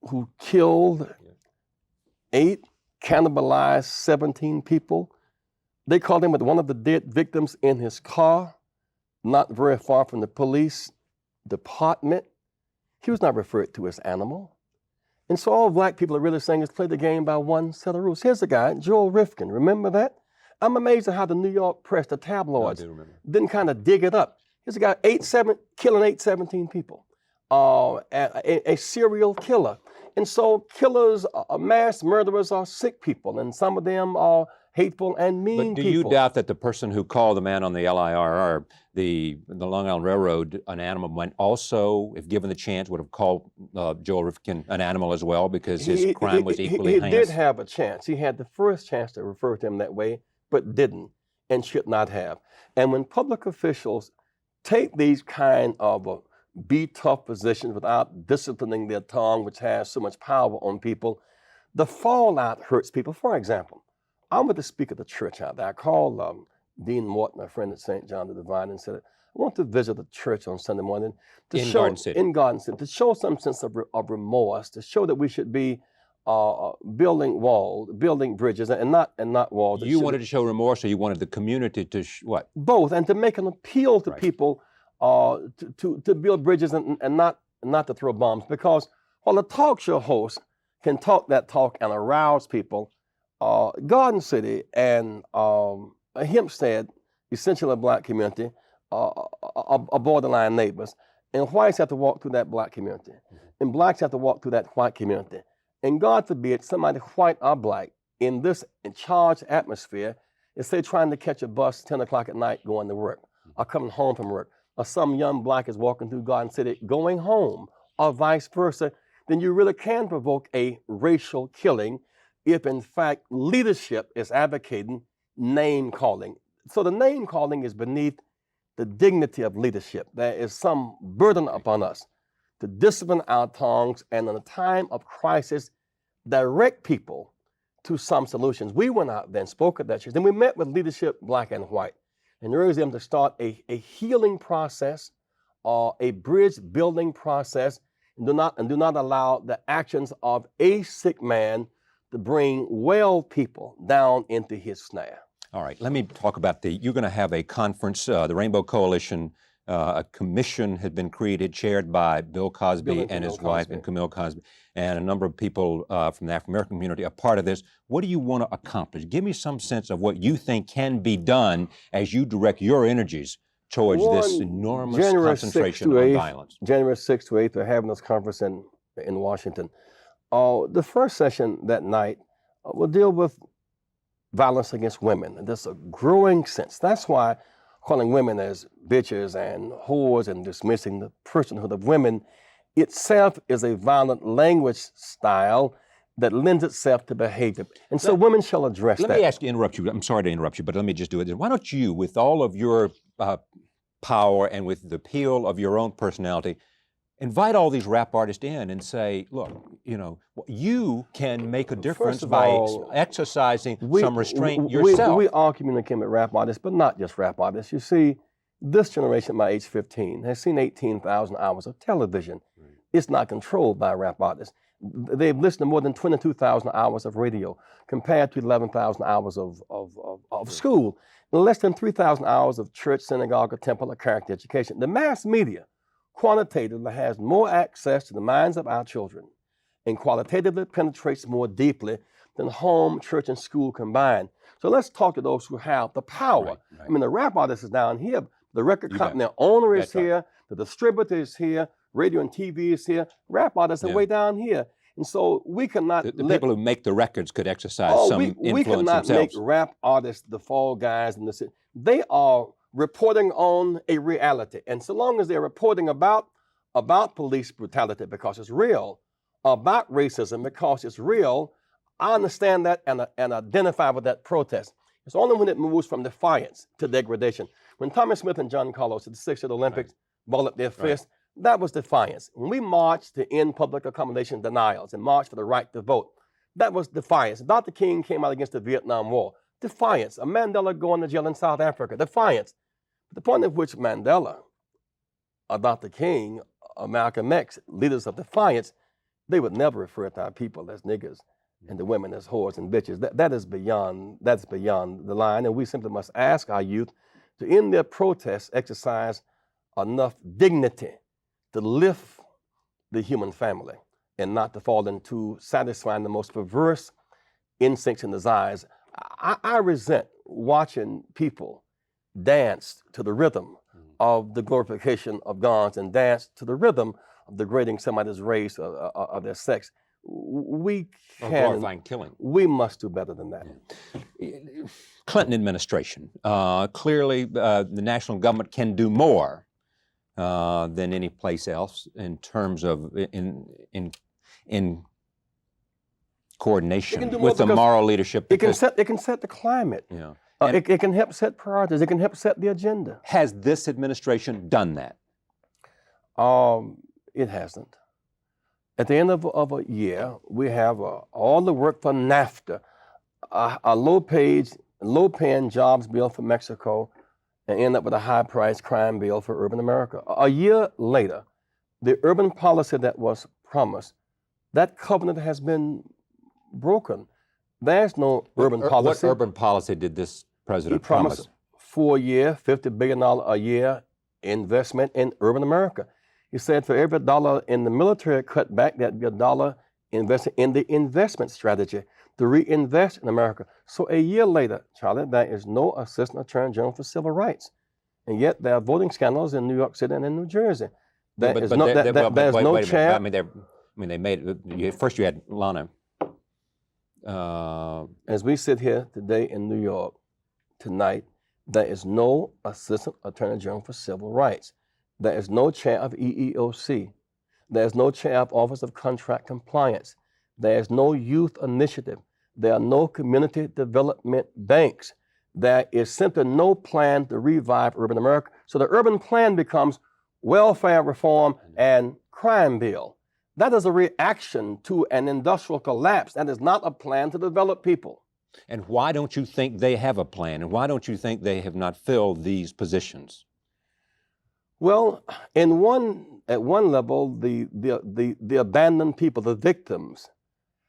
who killed 8, cannibalized 17 people. They called him with one of the dead victims in his car, not very far from the police department. He was not referred to as animal. And so all black people are really saying is play the game by one set of rules. Here's the guy, Joel Rifkin. Remember that? I'm amazed at how the New York press, the tabloids, didn't kind of dig it up. Here's a guy, killing 17 people, a serial killer. And so killers, mass murderers are sick people, and some of them are hateful and mean people. But do you doubt that the person who called the man on the LIRR, the Long Island Railroad, an animal, might also, if given the chance, would have called Joel Rifkin an animal as well, because his crime was equally heinous? He did have a chance. He had the first chance to refer to him that way, but didn't and should not have. And when public officials take these kind of be tough positions without disciplining their tongue, which has so much power on people, the fallout hurts people. For example, I went to speak at the church out there. I called Dean Morton, a friend at St. John the Divine, and said, I want to visit the church on Sunday morning to In show, Garden City. in Garden City, to show some sense of remorse, to show that we should be building bridges and not walls. You wanted to show remorse, or you wanted the community to what? Both, and to make an appeal to people to build bridges and not to throw bombs. Because while a talk show host can talk that talk and arouse people, Garden City and Hempstead, essentially a black community, are borderline neighbors. And whites have to walk through that black community. And blacks have to walk through that white community. And God forbid somebody white or black in this charged atmosphere is, say, trying to catch a bus 10 o'clock at night going to work or coming home from work, or some young black is walking through Garden City going home, or vice versa, then you really can provoke a racial killing if, in fact, leadership is advocating name calling. So the name calling is beneath the dignity of leadership. There is some burden upon us to discipline our tongues and in a time of crisis, direct people to some solutions. We went out there and spoke at that church. Then we met with leadership, black and white, and urged them to start a healing process or a bridge building process, and do not allow the actions of a sick man to bring well people down into his snare. All right, let me talk about you're going to have a conference, the Rainbow Coalition. A commission has been created, chaired by Bill Cosby and his wife, and Camille Cosby, and a number of people from the African American community are part of this. What do you want to accomplish? Give me some sense of what you think can be done as you direct your energies towards this enormous concentration on violence. January 6th to 8th, they're having this conference in Washington. The first session that night will deal with violence against women. And there's a growing sense. That's why calling women as bitches and whores and dismissing the personhood of women itself is a violent language style that lends itself to behavior. And so women shall address that. Let me ask you, interrupt you. I'm sorry to interrupt you, but let me just do it. Why don't you, with all of your power and with the appeal of your own personality, invite all these rap artists in and say, look, you can make a difference by exercising some restraint yourself. We all communicate with rap artists, but not just rap artists. You see, this generation, by age 15, has seen 18,000 hours of television. Right. It's not controlled by rap artists. They've listened to more than 22,000 hours of radio compared to 11,000 hours of school, and less than 3,000 hours of church, synagogue, or temple, or character education. The mass media quantitatively has more access to the minds of our children and qualitatively penetrates more deeply than home, church, and school combined. So let's talk to those who have the power. Right. I mean, the rap artist is down here, the record company owner is here, the distributor is here, radio and TV is here, rap artists are way down here. And so we cannot the people who make the records could exercise some influence we cannot themselves. Make rap artists the fall guys in the city. They are reporting on a reality. And so long as they're reporting about police brutality because it's real, about racism because it's real, I understand that and identify with that protest. It's only when it moves from defiance to degradation. When Tommy Smith and John Carlos at the '60 Olympics balled up their fists, that was defiance. When we marched to end public accommodation denials and marched for the right to vote, that was defiance. Dr. King came out against the Vietnam War. Defiance. A Mandela going to jail in South Africa. Defiance. The point at which Mandela, or Dr. King, or Malcolm X, leaders of defiance, they would never refer to our people as niggers and the women as whores and bitches. That's beyond the line, and we simply must ask our youth to, in their protests, exercise enough dignity to lift the human family and not to fall into satisfying the most perverse instincts and desires. I resent watching people dance to the rhythm of the glorification of guns and dance to the rhythm of degrading somebody's race or their sex. We can, glorifying killing. We must do better than that. Clinton administration. Clearly, the national government can do more than any place else in terms of in coordination with the moral leadership. It can set the climate. Yeah. It can help set priorities. It can help set the agenda. Has this administration done that? It hasn't. At the end of a year, we have all the work for NAFTA, a low-paying jobs bill for Mexico, and end up with a high-priced crime bill for urban America. A year later, the urban policy that was promised, that covenant has been broken. There's no urban policy. What urban policy did this president promise? He promised 4-year, $50 billion a year investment in urban America. He said for every dollar in the military cut back, that'd be a dollar invested in the investment strategy to reinvest in America. So a year later, Charlie, there is no Assistant Attorney General for Civil Rights. And yet there are voting scandals in New York City and in New Jersey. There's no chair. I mean, they made it. First you had Lana. As we sit here today in New York, tonight, there is no Assistant Attorney General for Civil Rights. There is no chair of EEOC. There is no chair of Office of Contract Compliance. There is no youth initiative. There are no community development banks. There is simply no plan to revive urban America. So the urban plan becomes welfare reform and crime bill. That is a reaction to an industrial collapse. That is not a plan to develop people. And why don't you think they have a plan? And why don't you think they have not filled these positions? Well, at one level, the abandoned people, the victims,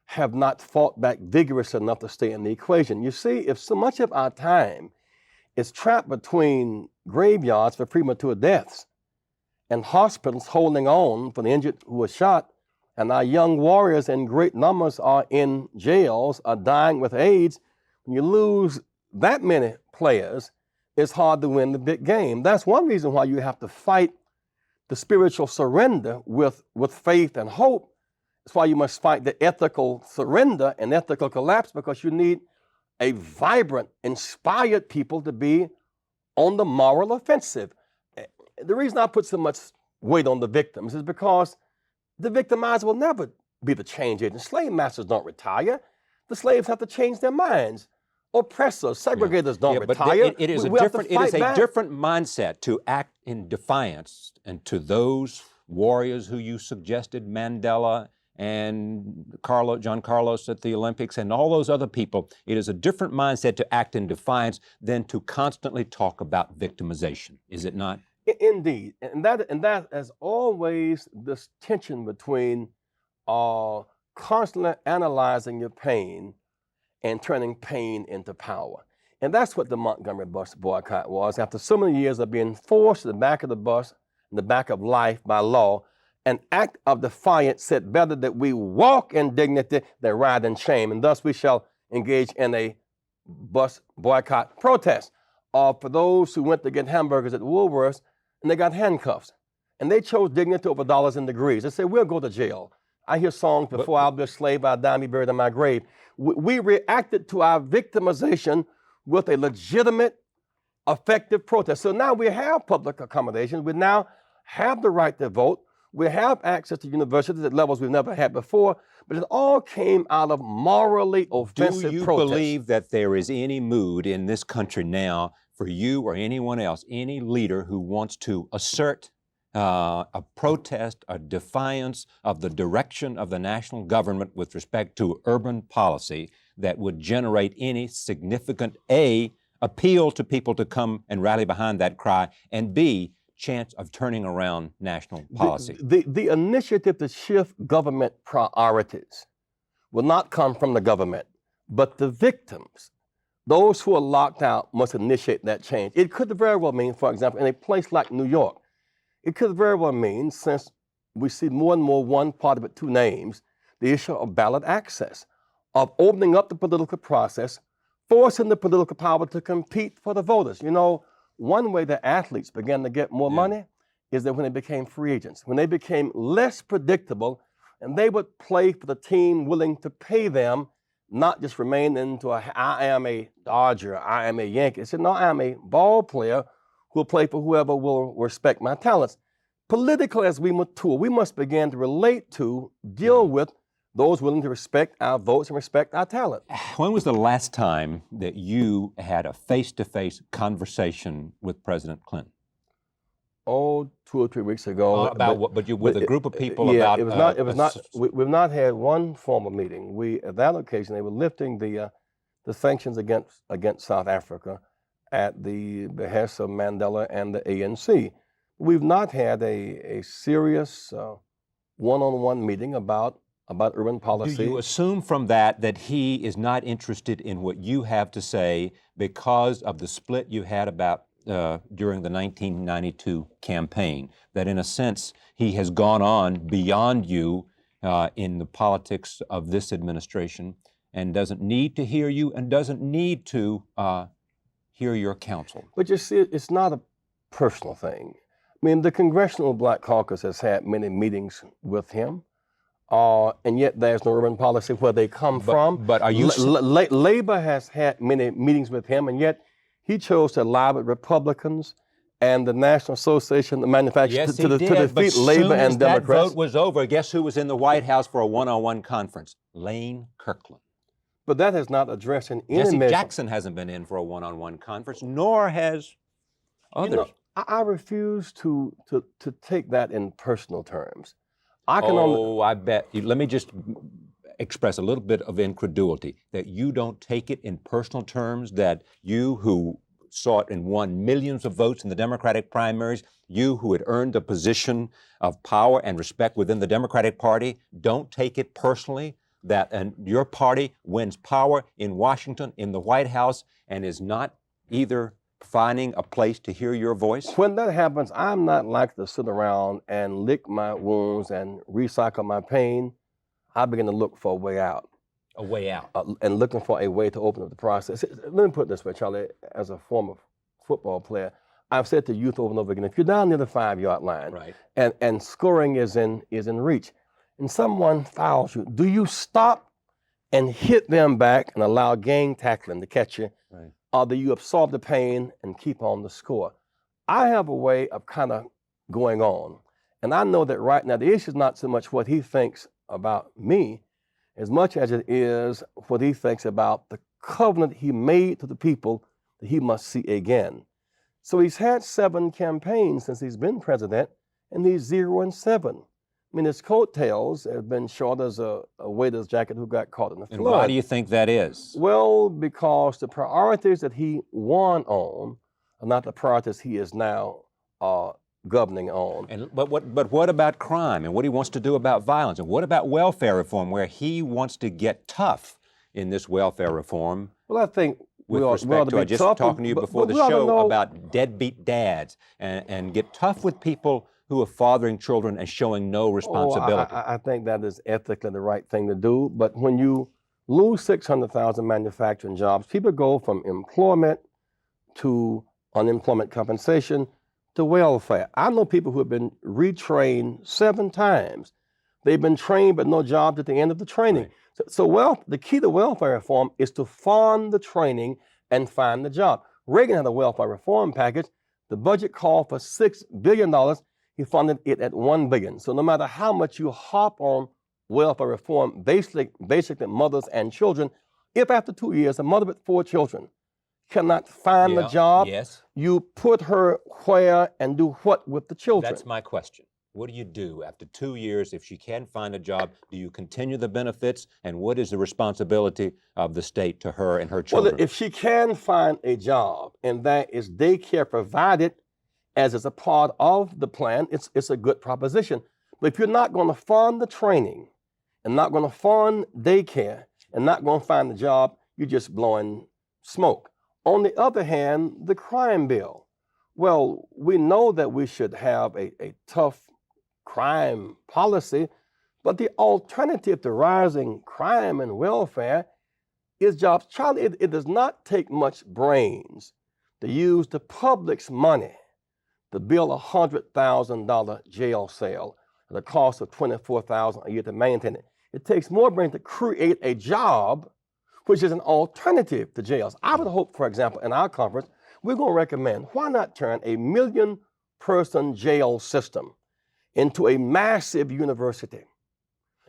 have not fought back vigorously enough to stay in the equation. You see, if so much of our time is trapped between graveyards for premature deaths and hospitals holding on for the injured who were shot, and our young warriors in great numbers are in jails, are dying with AIDS, when you lose that many players, it's hard to win the big game. That's one reason why you have to fight the spiritual surrender with faith and hope, That's why you must fight the ethical surrender and ethical collapse, because you need a vibrant, inspired people to be on the moral offensive. The reason I put so much weight on the victims is because the victimized will never be the change agent. Slave masters don't retire. The slaves have to change their minds. Oppressors, segregators don't but retire. it is We have to it is fight a back. different mindset to act in defiance, and to those warriors who you suggested, Mandela and John Carlos at the Olympics and all those other people, it is a different mindset to act in defiance than to constantly talk about victimization, is it not? Indeed, and that is always this tension between constantly analyzing your pain and turning pain into power. And that's what the Montgomery bus boycott was. After so many years of being forced to the back of the bus, in the back of life by law, an act of defiance said, better that we walk in dignity than ride in shame, and thus we shall engage in a bus boycott protest. For those who went to get hamburgers at Woolworths and they got handcuffs, and they chose dignity over dollars and degrees. They said, we'll go to jail. I hear songs, before I'll be a slave, I'll die and be buried in my grave. We reacted to our victimization with a legitimate, effective protest. So now we have public accommodations. We now have the right to vote. We have access to universities at levels we've never had before, but it all came out of morally offensive Do you protest. believe that there is any mood in this country now for you or anyone else, any leader who wants to assert a protest, a defiance of the direction of the national government with respect to urban policy that would generate any significant, A, appeal to people to come and rally behind that cry, and B, chance of turning around national policy? The initiative to shift government priorities will not come from the government, but the victims, those who are locked out, must initiate that change. It could very well mean, for example, in a place like New York, it could very well mean, since we see more and more one party but two names, the issue of ballot access, of opening up the political process, forcing the political power to compete for the voters. You know, one way that athletes began to get more money is that when they became free agents, when they became less predictable, and they would play for the team willing to pay them, not just remain into I am a Dodger, I am a Yankee. They said, no, I am a ball player who will play for whoever will respect my talents. Politically, as we mature, we must begin to relate to, deal with those willing to respect our votes and respect our talent. When was the last time that you had a face-to-face conversation with President Clinton? Oh, 2 or 3 weeks ago. About what? But you with a group of people yeah, about? It was not. It was not. We've not had one formal meeting. At that occasion, they were lifting the sanctions against South Africa at the behest of Mandela and the ANC. We've not had a serious one-on-one meeting about urban policy. Do you assume from that he is not interested in what you have to say because of the split you had about during the 1992 campaign, that in a sense he has gone on beyond you in the politics of this administration and doesn't need to hear you and doesn't need to hear your counsel? But you see, it's not a personal thing. I mean, the Congressional Black Caucus has had many meetings with him, and yet there's no urban policy where they come from. But are you... Labor has had many meetings with him, and yet he chose to ally with Republicans and the National Association of Manufacturers to defeat Labor and Democrats. That vote was over, guess who was in the White House for a one-on-one conference? Lane Kirkland. But that has not addressed in any Jesse measure. Jackson hasn't been in for a one-on-one conference, nor has others. You know, I refuse to take that in personal terms. I bet. Let me just express a little bit of incredulity that you don't take it in personal terms, that you who sought and won millions of votes in the Democratic primaries, you who had earned a position of power and respect within the Democratic Party, don't take it personally that your party wins power in Washington, in the White House, and is not either finding a place to hear your voice? When that happens, I'm not likely to sit around and lick my wounds and recycle my pain. I begin to look for a way out. A way out. And looking for a way to open up the process. Let me put it this way, Charlie, as a former football player, I've said to youth over and over again, if you're down near the 5-yard line, right, and scoring is in reach, and someone fouls you, do you stop and hit them back and allow gang tackling to catch you? Right. Or do you absorb the pain and keep on the score? I have a way of kind of going on. And I know that right now, the issue is not so much what he thinks about me, as much as it is what he thinks about the covenant he made to the people that he must see again. So he's had 7 campaigns since he's been president, and he's 0 and 7. I mean, his coattails have been short as a waiter's jacket who got caught in the flood. And why do you think that is? Well, because the priorities that he won on are not the priorities he is now governing on. But what about crime and what he wants to do about violence? And what about welfare reform, where he wants to get tough in this welfare reform? Well, I think With we ought respect to to, be I just tough, talking to you but- before but the we ought to show know- about deadbeat dads and get tough with people who are fathering children and showing no responsibility. I think that is ethically the right thing to do. But when you lose 600,000 manufacturing jobs, people go from employment to unemployment compensation to welfare. I know people who have been retrained 7 times. They've been trained but no jobs at the end of the training. Right. So the key to welfare reform is to fund the training and find the job. Reagan had a welfare reform package. The budget called for $6 billion. He funded it at $1 billion. So no matter how much you hop on welfare reform, basically mothers and children, if after 2 years a mother with 4 children cannot find a job, Yes. you put her where and do what with the children? That's my question. What do you do after 2 years if she can't find a job? Do you continue the benefits? And what is the responsibility of the state to her and her children? Well, if she can find a job and that is daycare provided as is a part of the plan, it's a good proposition. But if you're not going to fund the training and not going to fund daycare and not going to find the job, you're just blowing smoke. On the other hand, the crime bill. Well, we know that we should have a tough crime policy, but the alternative to rising crime and welfare is jobs. Charlie, it does not take much brains to use the public's money to build a $100,000 jail cell at a cost of $24,000 a year to maintain it. It takes more brains to create a job, which is an alternative to jails. I would hope, for example, in our conference, we're going to recommend, why not turn a 1 million-person jail system into a massive university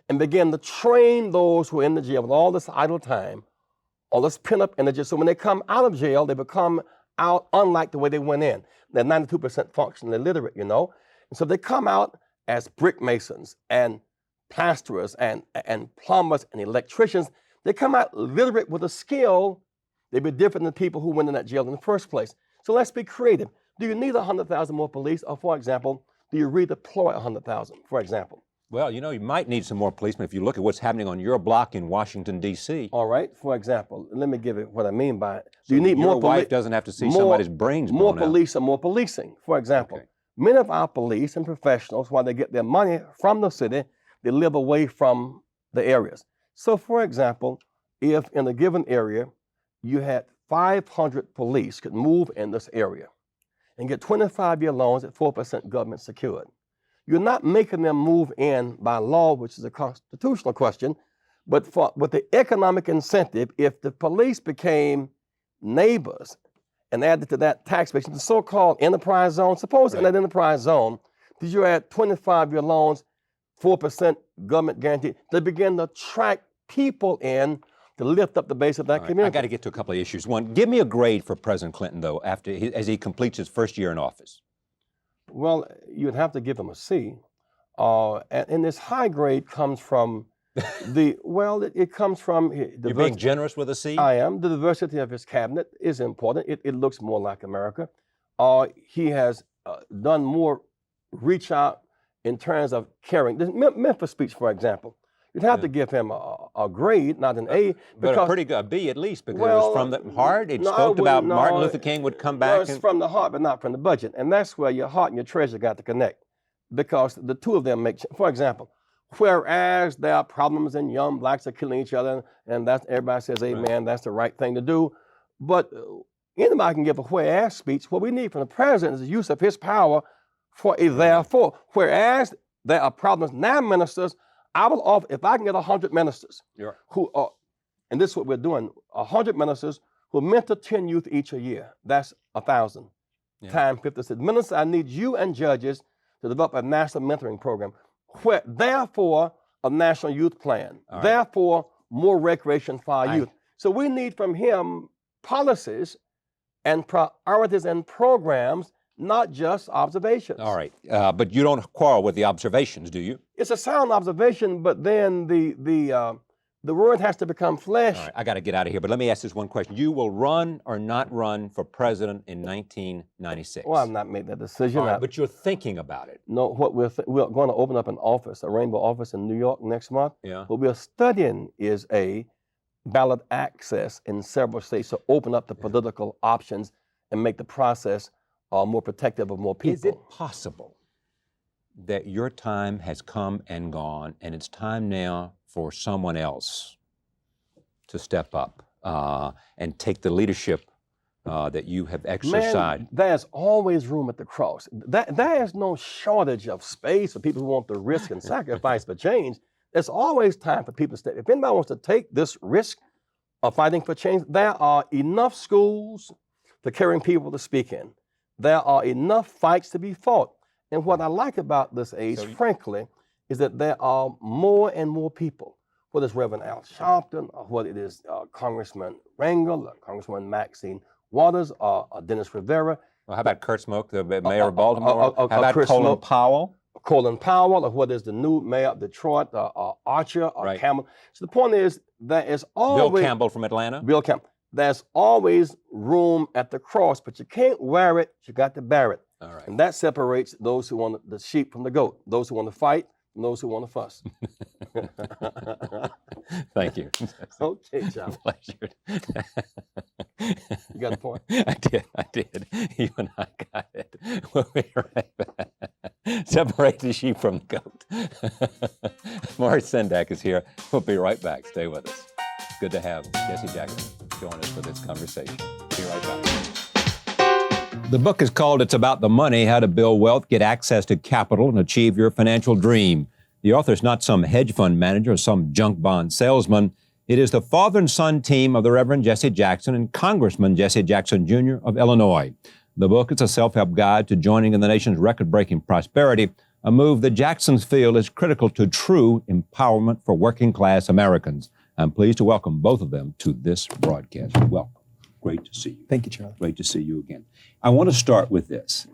and begin to train those who are in the jail with all this idle time, all this pent-up energy, so when they come out of jail, they become out unlike the way they went in. They're 92% functionally literate, you know? And so they come out as brick masons and plasterers and plumbers and electricians. They come out literate with a skill. They'd be different than people who went in that jail in the first place. So let's be creative. Do you need 100,000 more police? Or, for example, do you redeploy 100,000, for example? Well, you know, you might need some more policemen if you look at what's happening on your block in Washington, D.C. All right, for example, let me give it what I mean by it. Do you need your more wife doesn't have to see more- somebody's brains more blown out. police or more policing? For example, Okay. many of our police and professionals, while they get their money from the city, they live away from the areas. So, for example, if in a given area you had 500 police could move in this area and get 25-year loans at 4% government secured, you're not making them move in by law, which is a constitutional question, but with the economic incentive, if the police became neighbors and added to that tax base, the so-called enterprise zone, suppose in that enterprise zone, did you add 25-year loans, 4% government guarantee, they begin to attract people in to lift up the base of that All right, community. I got to get to a couple of issues. One, give me a grade for President Clinton, though, as he completes his first year in office. Well, you'd have to give him a C. And this high grade comes from it comes from You're being generous with a C? I am. The diversity of his cabinet is important. It looks more like America. He has done more reach out in terms of caring. The Memphis speech, for example, you'd have to give him a grade, not an A. But a pretty good B at least, because it was from the heart. It spoke about Martin Luther King would come back. Well, it's from the heart, but not from the budget. And that's where your heart and your treasure got to connect. Because the two of them make, for example, whereas there are problems and young blacks are killing each other, and that's everybody says, amen, that's the right thing to do. But anybody can give a whereas speech. What we need from the president is the use of his power for a therefore. Whereas there are problems now, ministers, I will offer, if I can get 100 ministers Yeah. who are, and this is what we're doing, 100 ministers who mentor 10 youth each a year. That's 1,000 Yeah. times 56. Ministers, I need you and judges to develop a national mentoring program. Where, therefore, a national youth plan. All right. Therefore, more recreation for our I- youth. So we need from him policies and priorities and programs, not just observations. All right. But you don't quarrel with the observations, do you? It's a sound observation, but then the word has to become flesh. All right. I got to get out of here, but let me ask this one question. You will run or not run for president in 1996? Well, I've not made that decision. All right, but you're thinking about it. No, what we're going to open up an office, a rainbow office in New York next month. Yeah. What we're studying is a ballot access in several states to open up the political options and make the process more protective of more people. Is it possible that your time has come and gone, and it's time now for someone else to step up and take the leadership that you have exercised? Man, there's always room at the cross. There is no shortage of space for people who want to risk and sacrifice for change. There's always time for people to step. If anybody wants to take this risk of fighting for change, there are enough schools for caring people to speak in. There are enough fights to be fought. And what I like about this age, frankly, is that there are more and more people, whether it's Reverend Al Sharpton, or whether it is Congressman Rangel, or Congresswoman Maxine Waters, or Dennis Rivera. Well, how about Kurt Smoke, the mayor of Baltimore? How about Kurt Colin Smoke. Powell? Colin Powell, or whether it's the new mayor of Detroit, Archer, or Right. Campbell. So the point is, there is always... Bill Campbell from Atlanta? Bill Campbell. There's always room at the cross, but you can't wear it, you got to bear it. All right. And that separates those who want the sheep from the goat, those who want to fight from those who want to fuss. Thank you. Okay, John. Pleasure. You got a point? I did. You and I got it. We'll be right back. Separate the sheep from the goat. Maury Sendak is here. We'll be right back. Stay with us. Good to have Jesse Jackson join us for this conversation. Be right back. The book is called It's About the Money, How to Build Wealth, Get Access to Capital, and Achieve Your Financial Dream. The author is not some hedge fund manager or some junk bond salesman. It is the father and son team of the Reverend Jesse Jackson and Congressman Jesse Jackson Jr. of Illinois. The book is a self-help guide to joining in the nation's record-breaking prosperity, a move the Jacksons feel is critical to true empowerment for working-class Americans. I'm pleased to welcome both of them to this broadcast. Welcome. Great to see you. Thank you, Charlie. Great to see you again. I want to start with this.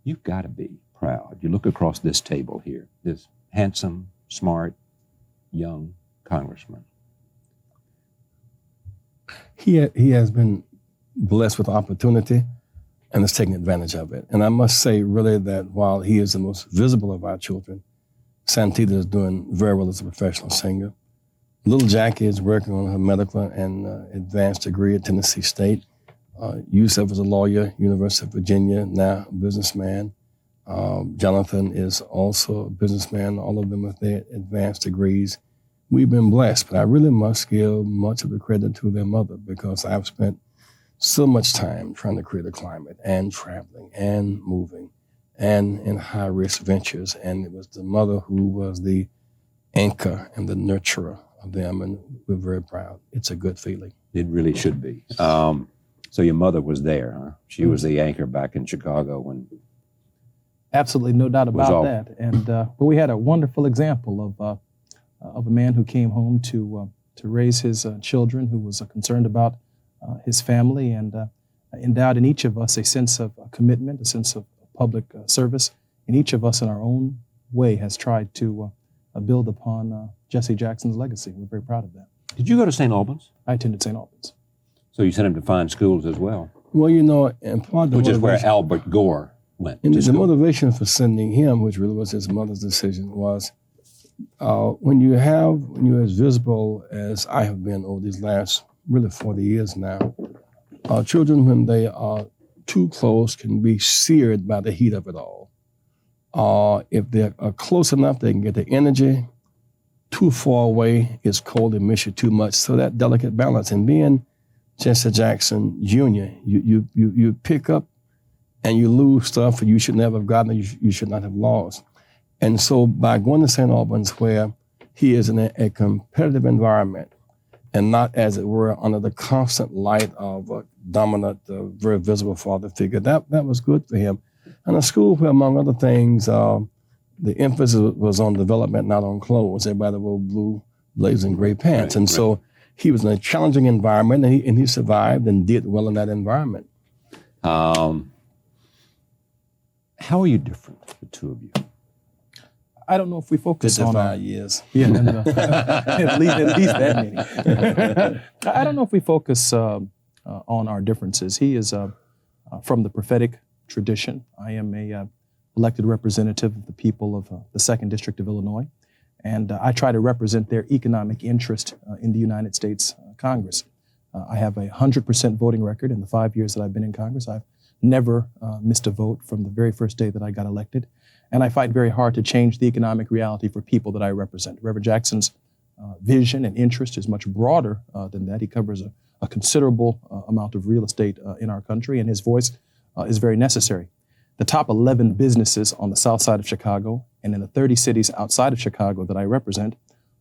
You've got to be proud. You look across this table here, this handsome, smart, young congressman. He has been blessed with opportunity and has taken advantage of it. And I must say, really, that while he is the most visible of our children, Santita is doing very well as a professional singer. Little Jackie is working on her medical and advanced degree at Tennessee State. Yusuf is a lawyer, University of Virginia, now a businessman. Jonathan is also a businessman, all of them with their advanced degrees. We've been blessed, but I really must give much of the credit to their mother because I've spent so much time trying to create a climate and traveling and moving and in high-risk ventures. And it was the mother who was the anchor and the nurturer of them, and we're very proud. It's a good feeling. It really should be. So your mother was there, huh? She was the anchor back in Chicago when... Absolutely, no doubt Was about all- that. And but we had a wonderful example of a man who came home to raise his children, who was concerned about his family, and endowed in each of us a sense of commitment, a sense of public service. And each of us, in our own way, has tried to build upon Jesse Jackson's legacy. We're very proud of that. Did you go to St. Albans? I attended St. Albans. So you sent him to fine schools as well, Well, you know, and part of the which is where motivation- Albert Gore went And to the school. motivation for sending him, which really was his mother's decision, was when you're as visible as I have been over these last really 40 years now, children, when they are too close, can be seared by the heat of it all. If they're close enough, they can get the energy. Too far away, it's cold and miss you too much. So that delicate balance. And being Jesse Jackson Jr., you pick up and you lose stuff that you should never have gotten, or you should not have lost. And so by going to St. Albans, where he is in a competitive environment and not, as it were, under the constant light of a dominant, very visible father figure, that was good for him. And a school where, among other things, the emphasis was on development, not on clothes. Everybody wore blue, blazing gray pants. And so he was in a challenging environment, and he survived and did well in that environment. How are you different, the two of you? I don't know if we focus on 55 years. Yeah, at least that many. I don't know if we focus on our differences. He is from the prophetic tradition. I am a elected representative of the people of the 2nd District of Illinois, and I try to represent their economic interest in the United States Congress. I have a 100% voting record in the 5 years that I've been in Congress. I've never missed a vote from the very first day that I got elected. And I fight very hard to change the economic reality for people that I represent. Reverend Jackson's vision and interest is much broader than that. He covers a considerable amount of real estate in our country, and his voice is very necessary. The top 11 businesses on the south side of Chicago and in the 30 cities outside of Chicago that I represent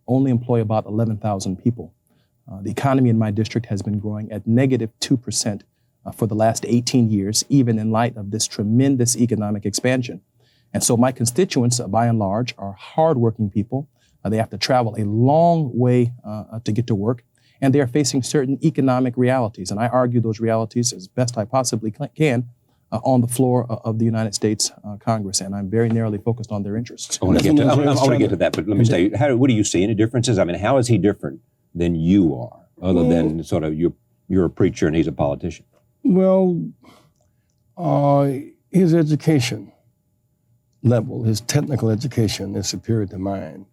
only employ about 11,000 people. The economy in my district has been growing at -2% for the last 18 years, even in light of this tremendous economic expansion. And so my constituents, by and large, are hardworking people. They have to travel a long way to get to work, and they are facing certain economic realities. And I argue those realities as best I possibly can on the floor of the United States Congress, and I'm very narrowly focused on their interests. I want to get to that, but let me say, what do you see? Any differences? I mean, how is he different than you are, other than sort of you're a preacher and he's a politician? Well, his education level, his technical education is superior to mine.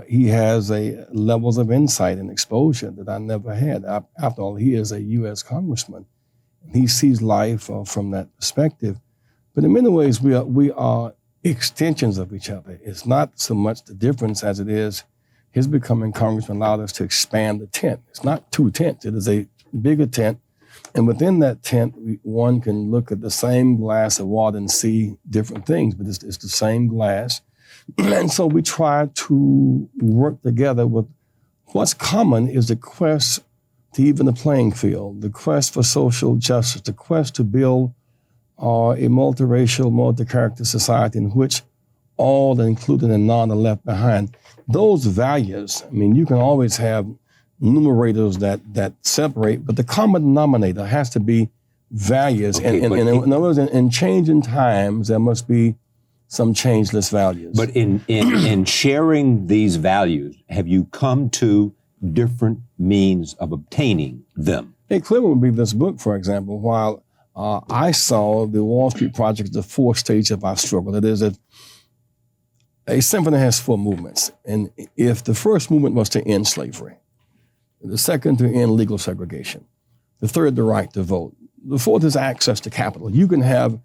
He has levels of insight and exposure that I never had. After all, he is a U.S. congressman. He sees life from that perspective. But in many ways, we are extensions of each other. It's not so much the difference as it is his becoming congressman allowed us to expand the tent. It's not 2 tents. It is a bigger tent. And within that tent, one can look at the same glass of water and see different things, but it's the same glass. And so we try to work together with what's common is the quest to even the playing field, the quest for social justice, the quest to build a multiracial, multi-character society in which all, the included and none, are left behind. Those values, I mean, you can always have numerators that separate, but the common denominator has to be values. Okay, and in other words, in changing times, there must be some changeless values. But in sharing these values, have you come to different means of obtaining them? A clear one would be this book, for example. While I saw the Wall Street Project as the 4th stage of our struggle. It is a symphony has 4 movements. And if the first movement was to end slavery, the second to end legal segregation, the third, the right to vote, the 4th is access to capital. You can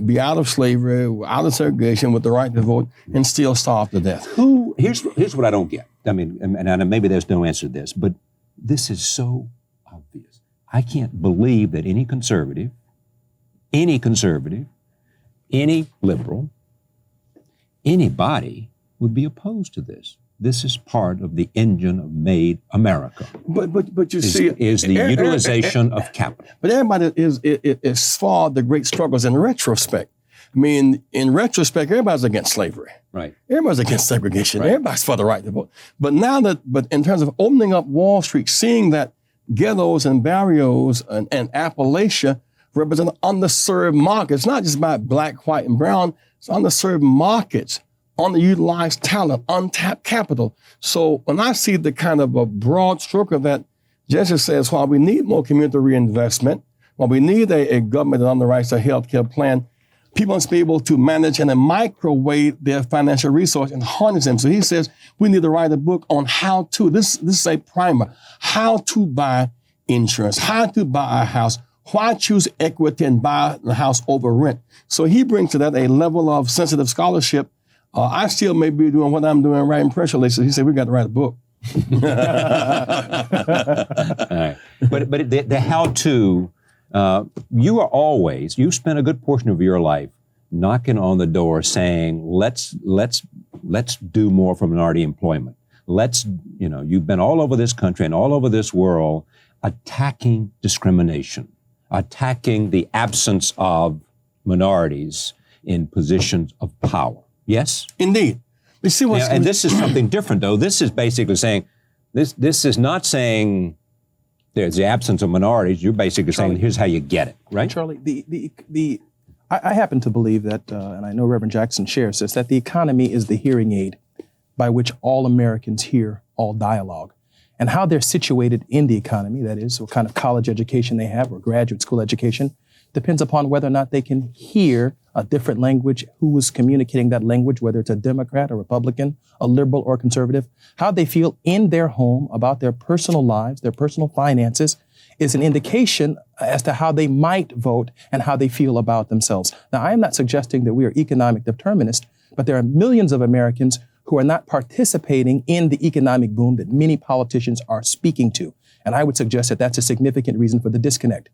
be out of slavery, out of segregation with the right to vote and still starve to death. Here's what I don't get. I mean, and maybe there's no answer to this, but this is so obvious. I can't believe that any conservative, any liberal, anybody would be opposed to this. This is part of the engine of Made America. But you see, is the utilization of capital. But everybody is for the great struggles in retrospect. I mean, in retrospect, everybody's against slavery. Right. Everybody's against segregation. Right. Everybody's for the right to vote. But but in terms of opening up Wall Street, seeing that ghettos and barrios and Appalachia represent underserved markets, not just by black, white, and brown, it's underserved markets, underutilized talent, untapped capital. So when I see the kind of a broad stroke of that, Jesse says, while we need more community reinvestment, while we need a government that underwrites a health care plan, people must be able to manage and microwave their financial resource and harness them. So he says we need to write a book on how to, this is a primer, how to buy insurance, how to buy a house, why choose equity and buy the house over rent. So he brings to that a level of sensitive scholarship. I still may be doing what I'm doing, writing press releases. He said, we got to write a book. All right. But the how-to, you spent a good portion of your life knocking on the door saying, let's do more for minority employment. You've been all over this country and all over this world attacking discrimination, attacking the absence of minorities in positions of power. Yes? Indeed. You see what's And this is something different, though. This is basically saying, this is not saying there's the absence of minorities. You're basically saying, here's how you get it, right? Charlie, I happen to believe that, and I know Reverend Jackson shares this, that the economy is the hearing aid by which all Americans hear all dialogue. And how they're situated in the economy, that is, what kind of college education they have or graduate school education, depends upon whether or not they can hear a different language, who is communicating that language, whether it's a Democrat, a Republican, a liberal or conservative. How they feel in their home about their personal lives, their personal finances, is an indication as to how they might vote and how they feel about themselves. Now, I am not suggesting that we are economic determinists, but there are millions of Americans who are not participating in the economic boom that many politicians are speaking to. And I would suggest that that's a significant reason for the disconnect.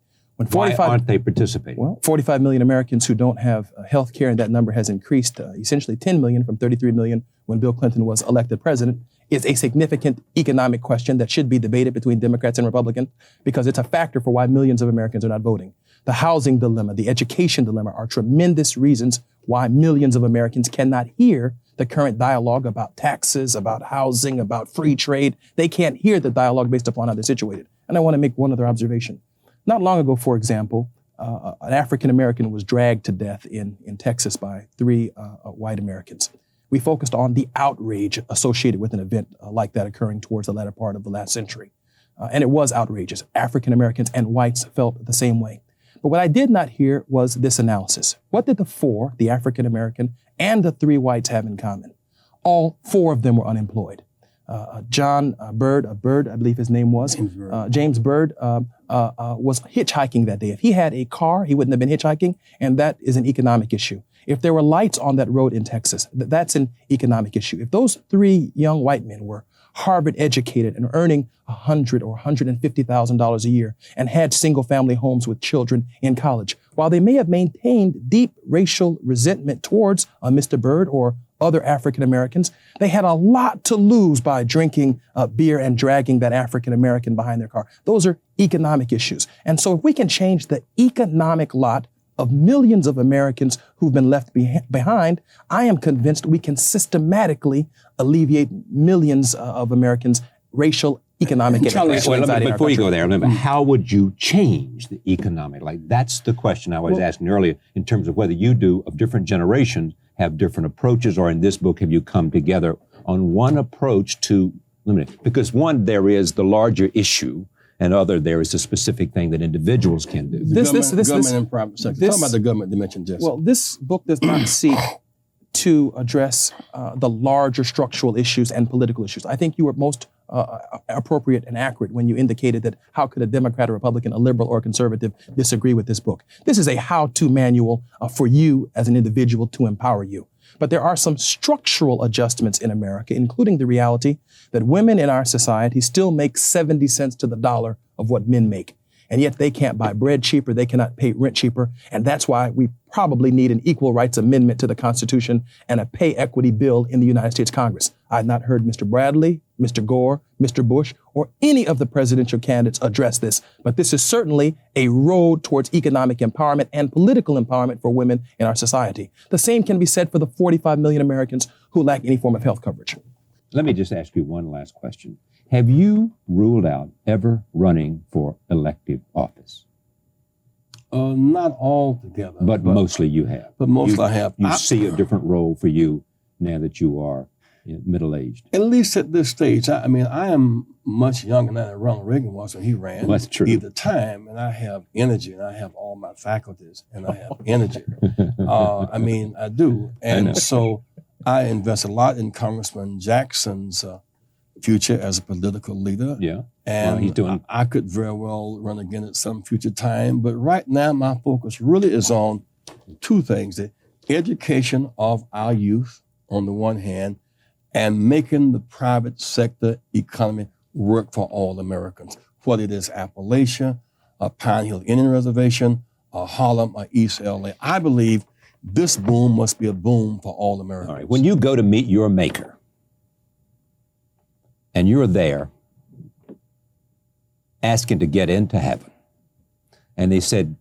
Why aren't they participating? Well, 45 million Americans who don't have health care, and that number has increased essentially 10 million from 33 million when Bill Clinton was elected president, is a significant economic question that should be debated between Democrats and Republicans because it's a factor for why millions of Americans are not voting. The housing dilemma, the education dilemma are tremendous reasons why millions of Americans cannot hear the current dialogue about taxes, about housing, about free trade. They can't hear the dialogue based upon how they're situated. And I want to make one other observation. Not long ago, for example, an African-American was dragged to death in Texas by three white Americans. We focused on the outrage associated with an event like that occurring towards the latter part of the last century. And it was outrageous. African-Americans and whites felt the same way. But what I did not hear was this analysis. What did the four, the African-American and the three whites, have in common? All four of them were unemployed. John Bird, I believe his name was, James Bird, was hitchhiking that day. If he had a car, he wouldn't have been hitchhiking, and that is an economic issue. If there were lights on that road in Texas, that's an economic issue. If those three young white men were Harvard educated and earning $100,000 or $150,000 a year and had single-family homes with children in college, while they may have maintained deep racial resentment towards Mr. Bird or other African Americans, they had a lot to lose by drinking beer and dragging that African American behind their car. Those are economic issues. And so if we can change the economic lot of millions of Americans who've been left behind, I am convinced we can systematically alleviate millions of Americans' racial, economic, and racial anxiety. Before you go there, remember, how would you change the economic? Like, that's the question I was asking earlier in terms of whether you do, of different generations, have different approaches, or in this book, have you come together on one approach to limit it? Because one, there is the larger issue, and other, there is a specific thing that individuals can do. Government and private sector. Talk about the government dimension, Jesse. Well, this book does not seek to address the larger structural issues and political issues. I think you were most appropriate and accurate when you indicated that how could a Democrat, a Republican, a liberal, or a conservative disagree with this book? This is a how-to manual for you as an individual to empower you. But there are some structural adjustments in America, including the reality that women in our society still make 70 cents to the dollar of what men make. And yet they can't buy bread cheaper, they cannot pay rent cheaper. And that's why we probably need an equal rights amendment to the Constitution and a pay equity bill in the United States Congress. I've not heard Mr. Bradley, Mr. Gore, Mr. Bush, or any of the presidential candidates address this. But this is certainly a road towards economic empowerment and political empowerment for women in our society. The same can be said for the 45 million Americans who lack any form of health coverage. Let me just ask you one last question. Have you ruled out ever running for elective office? Not altogether. But mostly you have. But mostly I have. You see a different role for you now that you are middle-aged. At least at this stage. I am much younger than Ronald Reagan was when he ran. Well, that's true. At the time, and I have energy, and I have all my faculties, and I have energy. I do. And so I invest a lot in Congressman Jackson's future as a political leader. Yeah. And he's doing. I could very well run again at some future time. But right now, my focus really is on two things: the education of our youth on the one hand, and making the private sector economy work for all Americans, whether it is Appalachia, Pine Hill Indian Reservation, Harlem, or East LA. I believe this boom must be a boom for all Americans. All right. When you go to meet your maker and you're there asking to get into heaven, and they said,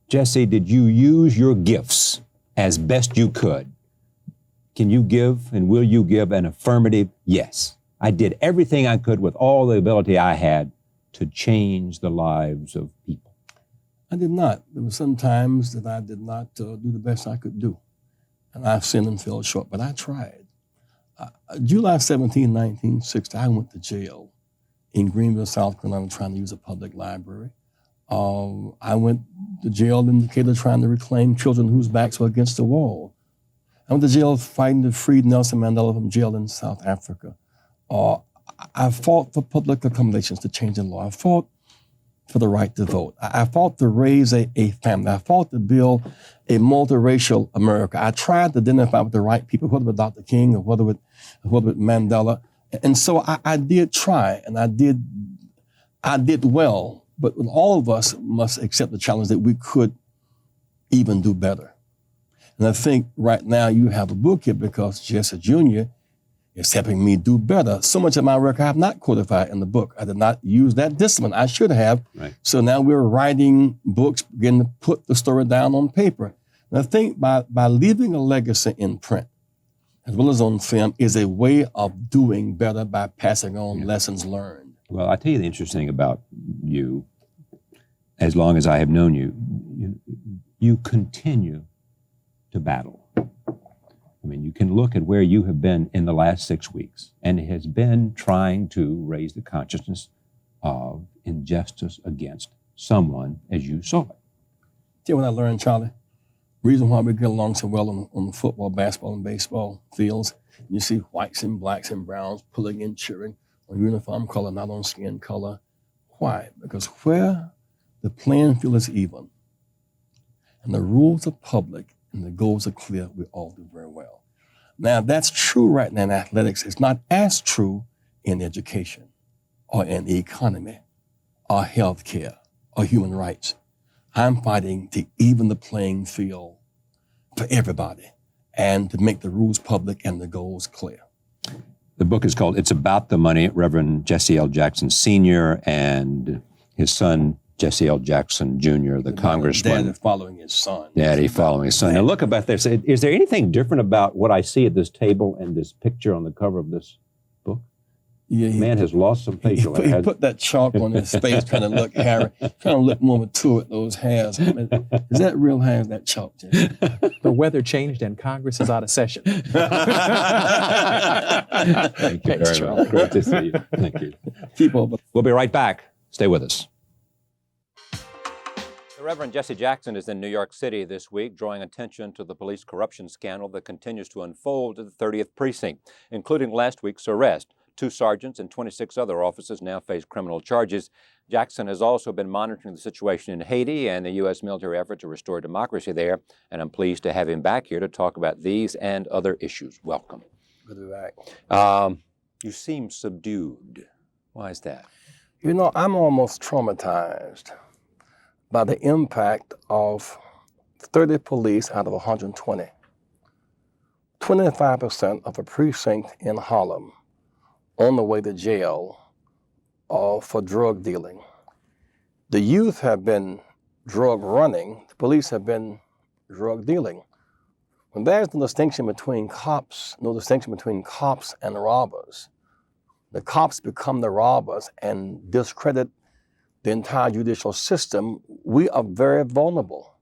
Jesse, did you use your gifts as best you could? Can you give and will you give an affirmative yes? I did everything I could with all the ability I had to change the lives of people. I did not. There were some times that I did not do the best I could do. And I've sinned and fell short, but I tried. July 17, 1960, I went to jail in Greenville, South Carolina, trying to use a public library. I went to jail in Decatur trying to reclaim children whose backs were against the wall. I went to jail fighting to free Nelson Mandela from jail in South Africa. I fought for public accommodations to change the law. I fought for the right to vote. I fought to raise a family. I fought to build a multiracial America. I tried to identify with the right people, whether with Dr. King or whether with Mandela. And so I did try, and I did well, but all of us must accept the challenge that we could even do better. And I think right now you have a book here because Jesse Jr. is helping me do better. So much of my work I have not codified in the book. I did not use that discipline. I should have. Right. So now we're writing books, beginning to put the story down on paper. And I think by leaving a legacy in print, as well as on film, is a way of doing better by passing on lessons learned. Well, I tell you the interesting thing about you, as long as I have known you, you continue to battle. I mean, you can look at where you have been in the last 6 weeks, and it has been trying to raise the consciousness of injustice against someone as you saw it. Tell you what I learned, Charlie? Reason why we get along so well on the football, basketball, and baseball fields. You see whites and blacks and browns pulling and cheering on uniform color, not on skin color. Why? Because where the playing field is even and the rules are public and the goals are clear, we all do very well. Now, that's true right now in athletics. It's not as true in education or in the economy or healthcare or human rights. I'm fighting to even the playing field for everybody and to make the rules public and the goals clear. The book is called It's About the Money, Reverend Jesse L. Jackson Sr. and his son, Jesse L. Jackson Jr., the congressman. Daddy following his son. Daddy following his son. Now look about this. Is there anything different about what I see at this table and this picture on the cover of this book? Yeah, Man has lost some facial He hair. put that chalk on his face, trying to look Harry, trying to look more mature at those hairs. I mean, is that real hair? Is that chalk, Jesse? The weather changed and Congress is out of session. Thank you Thanks, very much. Great to see you. Thank you. Keep over. We'll be right back. Stay with us. The Reverend Jesse Jackson is in New York City this week, drawing attention to the police corruption scandal that continues to unfold at the 30th Precinct, including last week's arrest. 2 sergeants and 26 other officers now face criminal charges. Jackson has also been monitoring the situation in Haiti and the U.S. military effort to restore democracy there, and I'm pleased to have him back here to talk about these and other issues. Welcome. Good to be back. You seem subdued. Why is that? You know, I'm almost traumatized by the impact of 30 police out of 120. 25% of a precinct in Harlem on the way to jail for drug dealing. The youth have been drug running, the police have been drug dealing. When there's no distinction between cops, and robbers, the cops become the robbers and discredit the entire judicial system, we are very vulnerable.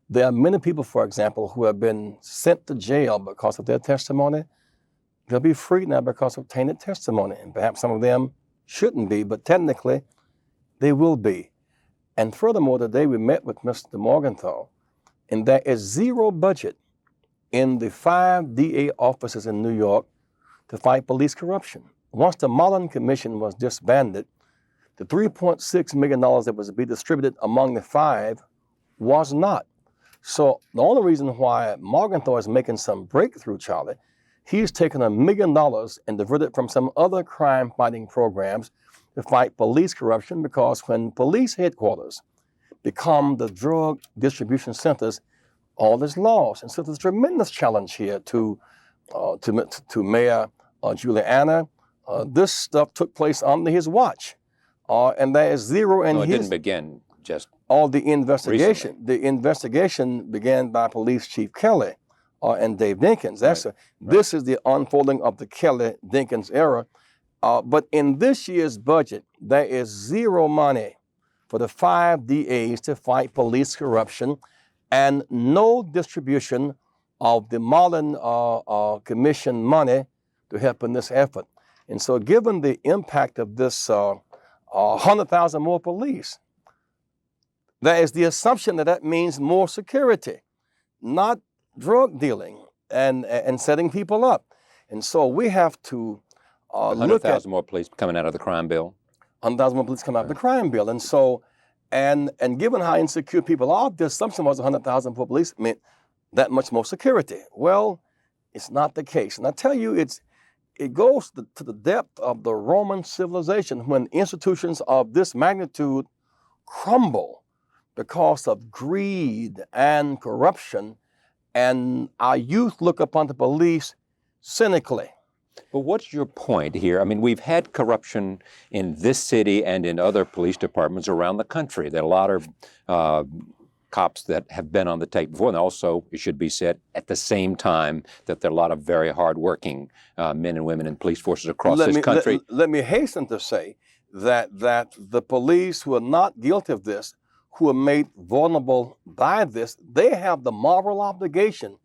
There are many people, for example, who have been sent to jail because of their testimony. They'll be free now because of tainted testimony, and perhaps some of them shouldn't be, but technically they will be. And furthermore, today we met with Mr. Morgenthau, and there is zero budget in the 5 DA offices in New York to fight police corruption. Once the Mullen Commission was disbanded, the $3.6 million that was to be distributed among the 5 was not. So the only reason why Morgenthau is making some breakthrough, Charlie, he's taken $1 million and diverted from some other crime-fighting programs to fight police corruption, because when police headquarters become the drug distribution centers, all these laws. And so there's a tremendous challenge here to Mayor Giuliani. This stuff took place under his watch. And there is zero in No, it his... didn't begin just All the investigation. recently. The investigation began by Police Chief Kelly and Dave Dinkins. Right. This is the unfolding of the Kelly-Dinkins era. But in this year's budget, there is zero money for the 5 DAs to fight police corruption, and no distribution of the Marlin Commission money to help in this effort. And so given the impact of this 100,000 more police, there is the assumption that that means more security, not drug dealing and setting people up. And so we have to look at 100,000 more police coming out of the crime bill. 100,000 more police come out of the crime bill. And so, and given how insecure people are, the assumption was 100,000 more police meant that much more security. Well, it's not the case. And I tell you, it goes to the depth of the Roman civilization when institutions of this magnitude crumble because of greed and corruption, and our youth look upon the police cynically. But what's your point here? I mean, we've had corruption in this city and in other police departments around the country. There are a lot of cops that have been on the take before, and also, it should be said, at the same time, that there are a lot of very hardworking men and women in police forces across this country. Let me hasten to say that the police who are not guilty of this, who are made vulnerable by this, they have the moral obligation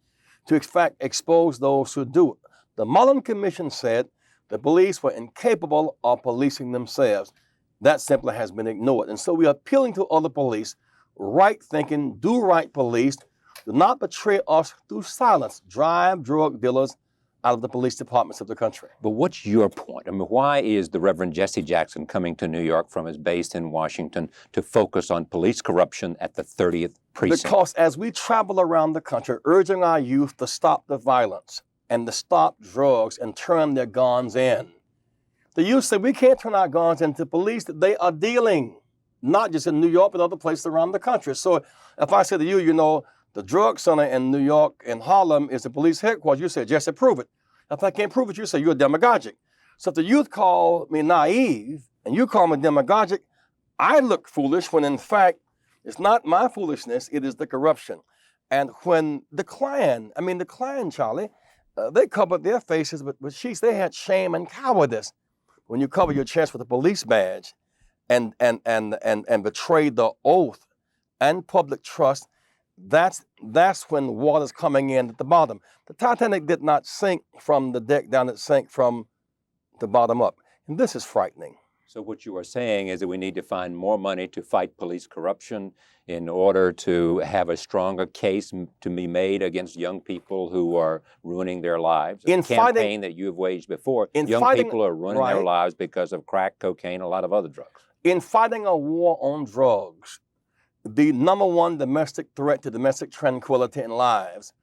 to in fact expose those who do it. The Mullen Commission said the police were incapable of policing themselves. That simply has been ignored. And so we are appealing to other police, right-thinking, do-right police, do not betray us through silence. Drive drug dealers out of the police departments of the country. But what's your point? I mean, why is the Reverend Jesse Jackson coming to New York from his base in Washington to focus on police corruption at the 30th precinct? Because as we travel around the country urging our youth to stop the violence and to stop drugs and turn their guns in, the youth say we can't turn our guns into police that they are dealing, not just in New York, but other places around the country. So if I say to you, you know, the drug center in New York and Harlem is the police headquarters, you say, Jesse, prove it. If I can't prove it, you say you're demagogic. So if the youth call me naive and you call me demagogic, I look foolish when in fact it's not my foolishness, it is the corruption. And when the Klan, Charlie, they covered their faces with sheets. They had shame and cowardice. When you cover your chest with a police badge and betray the oath and public trust, that's when water's coming in at the bottom. The Titanic did not sink from the deck down, it sank from the bottom up. And this is frightening. So what you are saying is that we need to find more money to fight police corruption in order to have a stronger case to be made against young people who are ruining their lives. A campaign that you have waged before. Young people are ruining their lives because of crack, cocaine, a lot of other drugs. In fighting a war on drugs, the number one domestic threat to domestic tranquility and lives,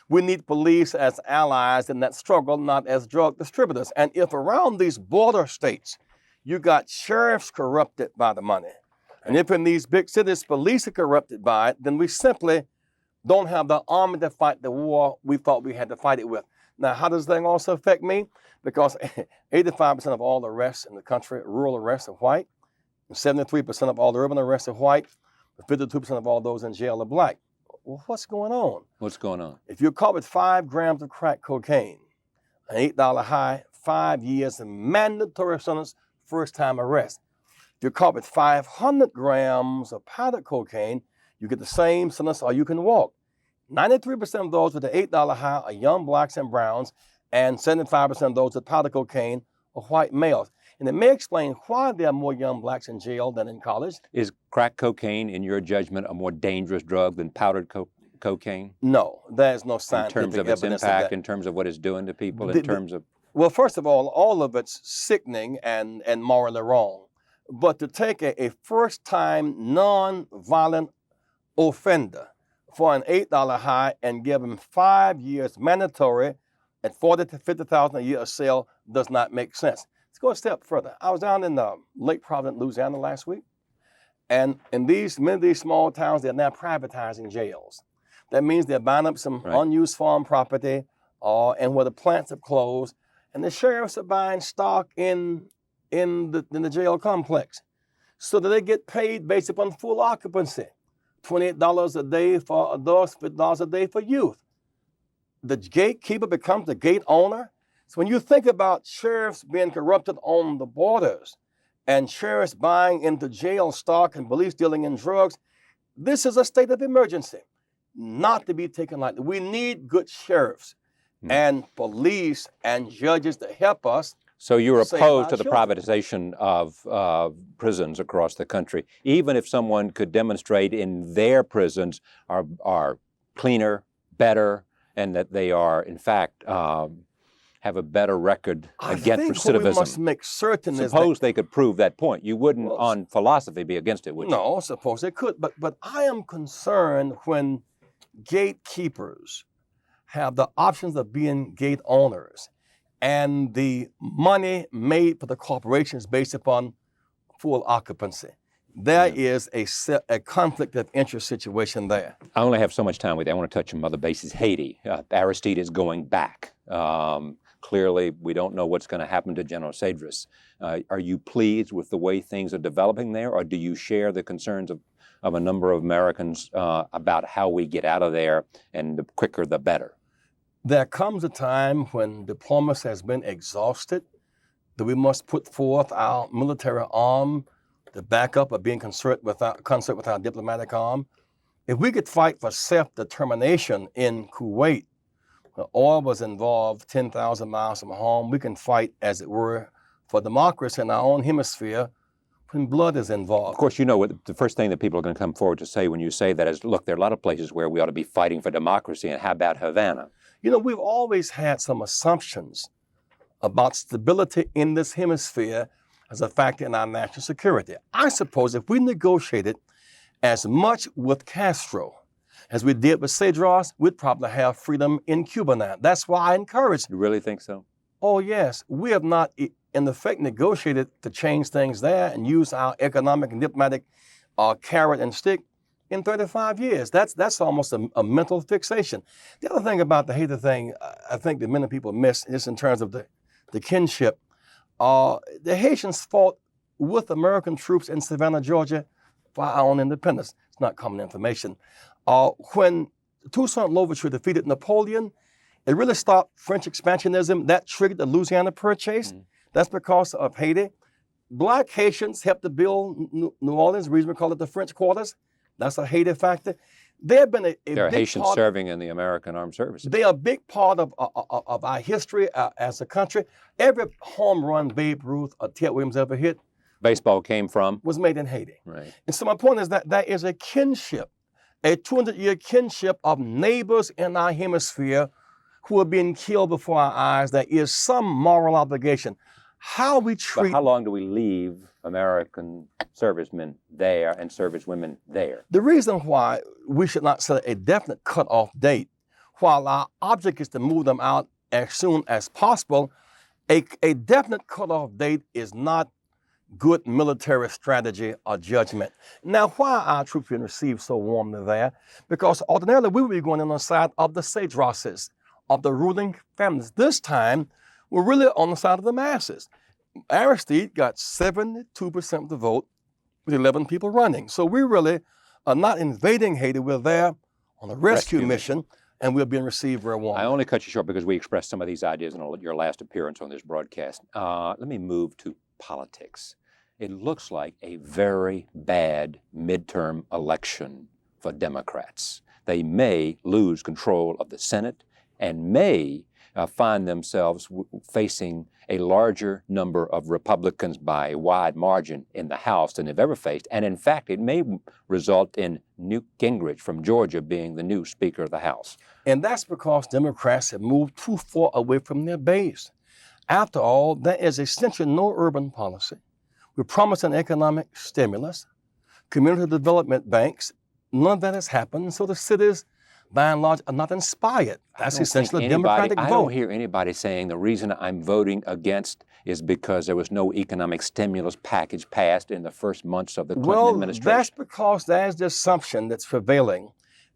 we need police as allies in that struggle, not as drug distributors. And if around these border states, you got sheriffs corrupted by the money, and if in these big cities, police are corrupted by it, then we simply don't have the army to fight the war we thought we had to fight it with. Now, how does that also affect me? Because 85% of all arrests in the country, rural arrests, are white, and 73% of all the urban arrests are white, 52% of all those in jail are black. Well, what's going on? What's going on? If you're caught with 5 grams of crack cocaine, an $8 high, 5 years, a mandatory sentence, first-time arrest. If you're caught with 500 grams of powdered cocaine, you get the same sentence or you can walk. 93% of those with the $8 high are young blacks and browns, and 75% of those with powdered cocaine are white males. And it may explain why there are more young blacks in jail than in college. Is crack cocaine, in your judgment, a more dangerous drug than powdered cocaine? No, there's no scientific evidence in terms of its impact, in terms of what it's doing to people, in terms of... Well, first of all of it's sickening and morally wrong. But to take a first-time non-violent offender for an $8 high and give him 5 years mandatory at $40,000 to $50,000 a year a cell does not make sense. Let's go a step further. I was down in Lake Providence, Louisiana last week, and in many of these small towns, they're now privatizing jails. That means they're buying up some Right. unused farm property and where the plants have closed. And the sheriffs are buying stock in the jail complex so that they get paid based upon full occupancy. $28 a day for adults, $50 a day for youth. The gatekeeper becomes the gate owner. So when you think about sheriffs being corrupted on the borders and sheriffs buying into jail stock and police dealing in drugs, this is a state of emergency, not to be taken lightly. We need good sheriffs and police and judges to help us. So you're Save opposed our to the children. privatization of prisons across the country, even if someone could demonstrate in their prisons are cleaner, better, and that they are, in fact, have a better record against I think what we must recidivism. make certain is Suppose they could prove that point. You wouldn't, Well, on philosophy, be against it, would you? no, suppose they could, but I am concerned when gatekeepers have the options of being gate owners and the money made for the corporations based upon full occupancy. There is a conflict of interest situation there. I only have so much time with you. I want to touch on other bases. Haiti. Aristide is going back. Clearly, we don't know what's going to happen to General Cedras. Are you pleased with the way things are developing there, or do you share the concerns of a number of Americans about how we get out of there, and the quicker the better? There comes a time when diplomacy has been exhausted, that we must put forth our military arm, the backup of being concert with our diplomatic arm. If we could fight for self-determination in Kuwait, where oil was involved 10,000 miles from home, we can fight, as it were, for democracy in our own hemisphere when blood is involved. Of course, you know what the first thing that people are going to come forward to say when you say that is, look, there are a lot of places where we ought to be fighting for democracy, and how about Havana? You know, we've always had some assumptions about stability in this hemisphere as a factor in our national security. I suppose if we negotiated as much with Castro as we did with Cedras, we'd probably have freedom in Cuba now. That's why I encourage. You really think so? Oh, yes. We have not, in effect, negotiated to change things there and use our economic and diplomatic carrot and stick in 35 years. That's almost a mental fixation. The other thing about the Haiti thing, I think that many people miss, just in terms of the kinship, the Haitians fought with American troops in Savannah, Georgia, for our own independence. It's not common information. When Toussaint Louverture defeated Napoleon, it really stopped French expansionism. That triggered the Louisiana Purchase. That's because of Haiti. Black Haitians helped to build New Orleans, the reason we call it the French Quarters. That's a Haiti factor. They have been There are Haitians serving in the American Armed Services. They are a big part of our history as a country. Every home run Babe Ruth or Ted Williams ever hit Baseball came from? was made in Haiti. Right. And so my point is that there is a kinship, a 200-year kinship of neighbors in our hemisphere who are being killed before our eyes. There is some moral obligation. How we But treat how long do we leave American servicemen there and servicewomen there? the reason why we should not set a definite cutoff date, while our object is to move them out as soon as possible, a definite cutoff date is not good military strategy or judgment. Now, why are our troops being received so warmly there? Because ordinarily we would be going on the side of the Cedrases, of the ruling families. This time, we're really on the side of the masses. Aristide got 72% of the vote with 11 people running. So we really are not invading Haiti. We're there on a rescue mission, and we're being received very warmly. I only cut you short because we expressed some of these ideas in your last appearance on this broadcast. Let me move to politics. It looks like a very bad midterm election for Democrats. They may lose control of the Senate and may find themselves facing a larger number of Republicans by a wide margin in the House than they've ever faced. And in fact, it may result in Newt Gingrich from Georgia being the new Speaker of the House. And that's because Democrats have moved too far away from their base. After all, there is essentially no urban policy. We promised an economic stimulus, community development banks. None of that has happened, so the cities, by and large, are not inspired. That's essentially a Democratic vote. I don't hear anybody saying the reason I'm voting against is because there was no economic stimulus package passed in the first months of the Clinton administration. That's because there's the assumption that's prevailing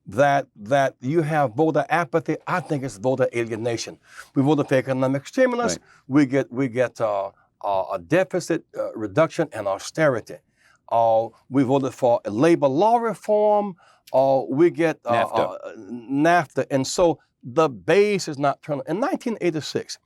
that you have voter apathy. I think it's voter alienation. We voted for economic stimulus. Right. We get a deficit reduction and austerity. We voted for a labor law reform. We get NAFTA. And so the base is not turning. In 1986,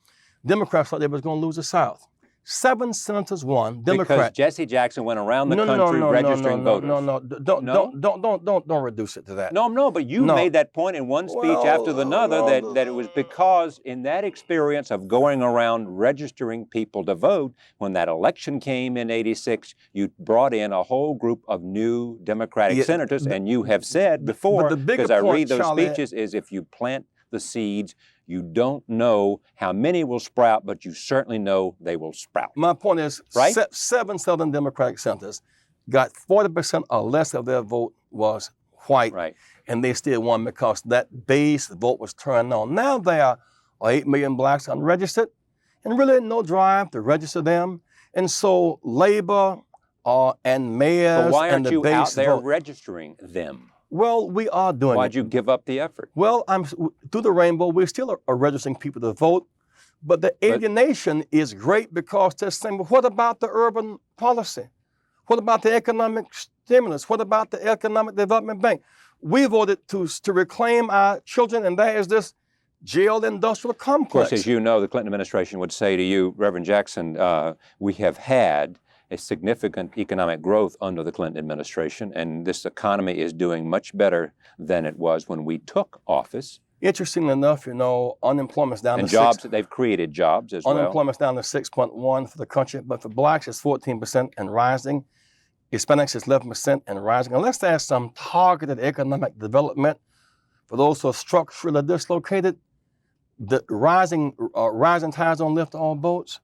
Democrats thought they was going to lose the South. 7 senators won. Because Democrats. Jesse Jackson went around the country registering voters. Don't reduce it to that. No, but you made that point in one speech after another that it was because in that experience of going around registering people to vote, when that election came in '86, you brought in a whole group of new Democratic senators, and you have said before, because I read those speeches, is if you plant the seeds, you don't know how many will sprout, but you certainly know they will sprout. My point is, right? 7 Southern Democratic senators got 40% or less of their vote was white, Right. and they still won because that base vote was turned on. Now there are 8 million blacks unregistered, and really no drive to register them. And so Labor and mayors But why and aren't the you base out there vote. registering them? Well, we are doing Why'd it. you give up the effort? Well, through the rainbow, we still are registering people to vote, but the alienation is great because they're saying, well, what about the urban policy? What about the economic stimulus? What about the Economic Development Bank? We voted to reclaim our children, and that is this jail industrial Of complex. course, as you know, the Clinton administration would say to you, Reverend Jackson, we have had a significant economic growth under the Clinton administration, and this economy is doing much better than it was when we took office. Interestingly enough, unemployment's down And to jobs, they've created jobs as well. Unemployment's down to 6.1 for the country, but for blacks it's 14% and rising. Hispanics is 11% and rising. Unless there's some targeted economic development for those who are structurally dislocated, the rising tides don't lift all boats.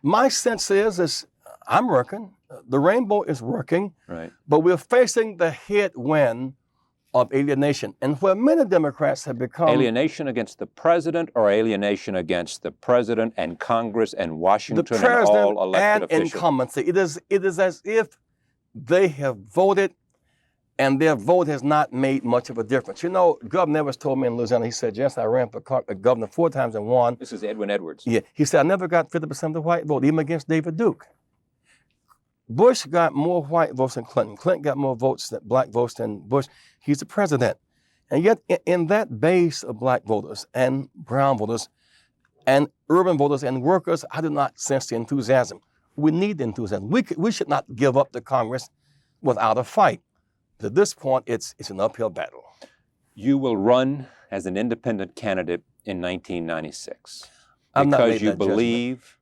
My sense is I'm working. The rainbow is working, Right. but we're facing the headwind of alienation. And where many Democrats have become Alienation against the president or alienation against the president and Congress and the Washington and president all elected and officials? incumbency. It is as if they have voted and their vote has not made much of a difference. Governor Edwards told me in Louisiana, he said, yes, I ran for governor 4 times and won. This is Edwin Edwards. Yeah, he said, I never got 50% of the white vote, even against David Duke. Bush got more white votes than Clinton. Clinton got more votes than black votes than Bush. He's the president. And yet, in that base of black voters and brown voters and urban voters and workers, I do not sense the enthusiasm. We need the enthusiasm. We should not give up the Congress without a fight. At this point, it's an uphill battle. You will run as an independent candidate in 1996 I've not because made you that judgment. believe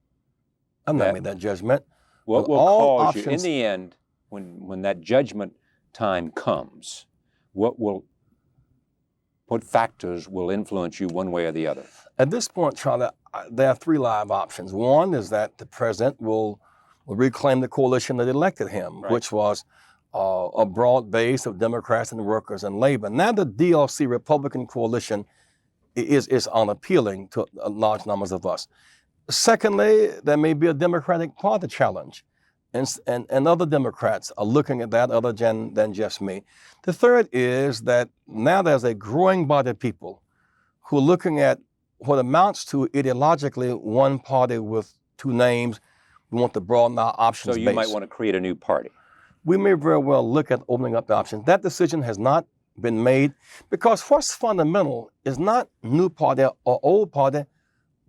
I've not that- made that judgment. what will all cause you, in options- the end, when that judgment time comes, what factors will influence you one way or the other? At this point, Charlie, there are 3 live options. One is that the president will reclaim the coalition that elected him, Right. which was a broad base of Democrats and workers and labor. Now the DLC Republican coalition is unappealing to large numbers of us. Secondly, there may be a Democratic Party challenge, and other Democrats are looking at that other than just me. The third is that now there's a growing body of people who are looking at what amounts to ideologically one party with 2 names. We want to broaden our options So you base. might want to create a new party. We may very well look at opening up the options. That decision has not been made because what's fundamental is not new party or old party,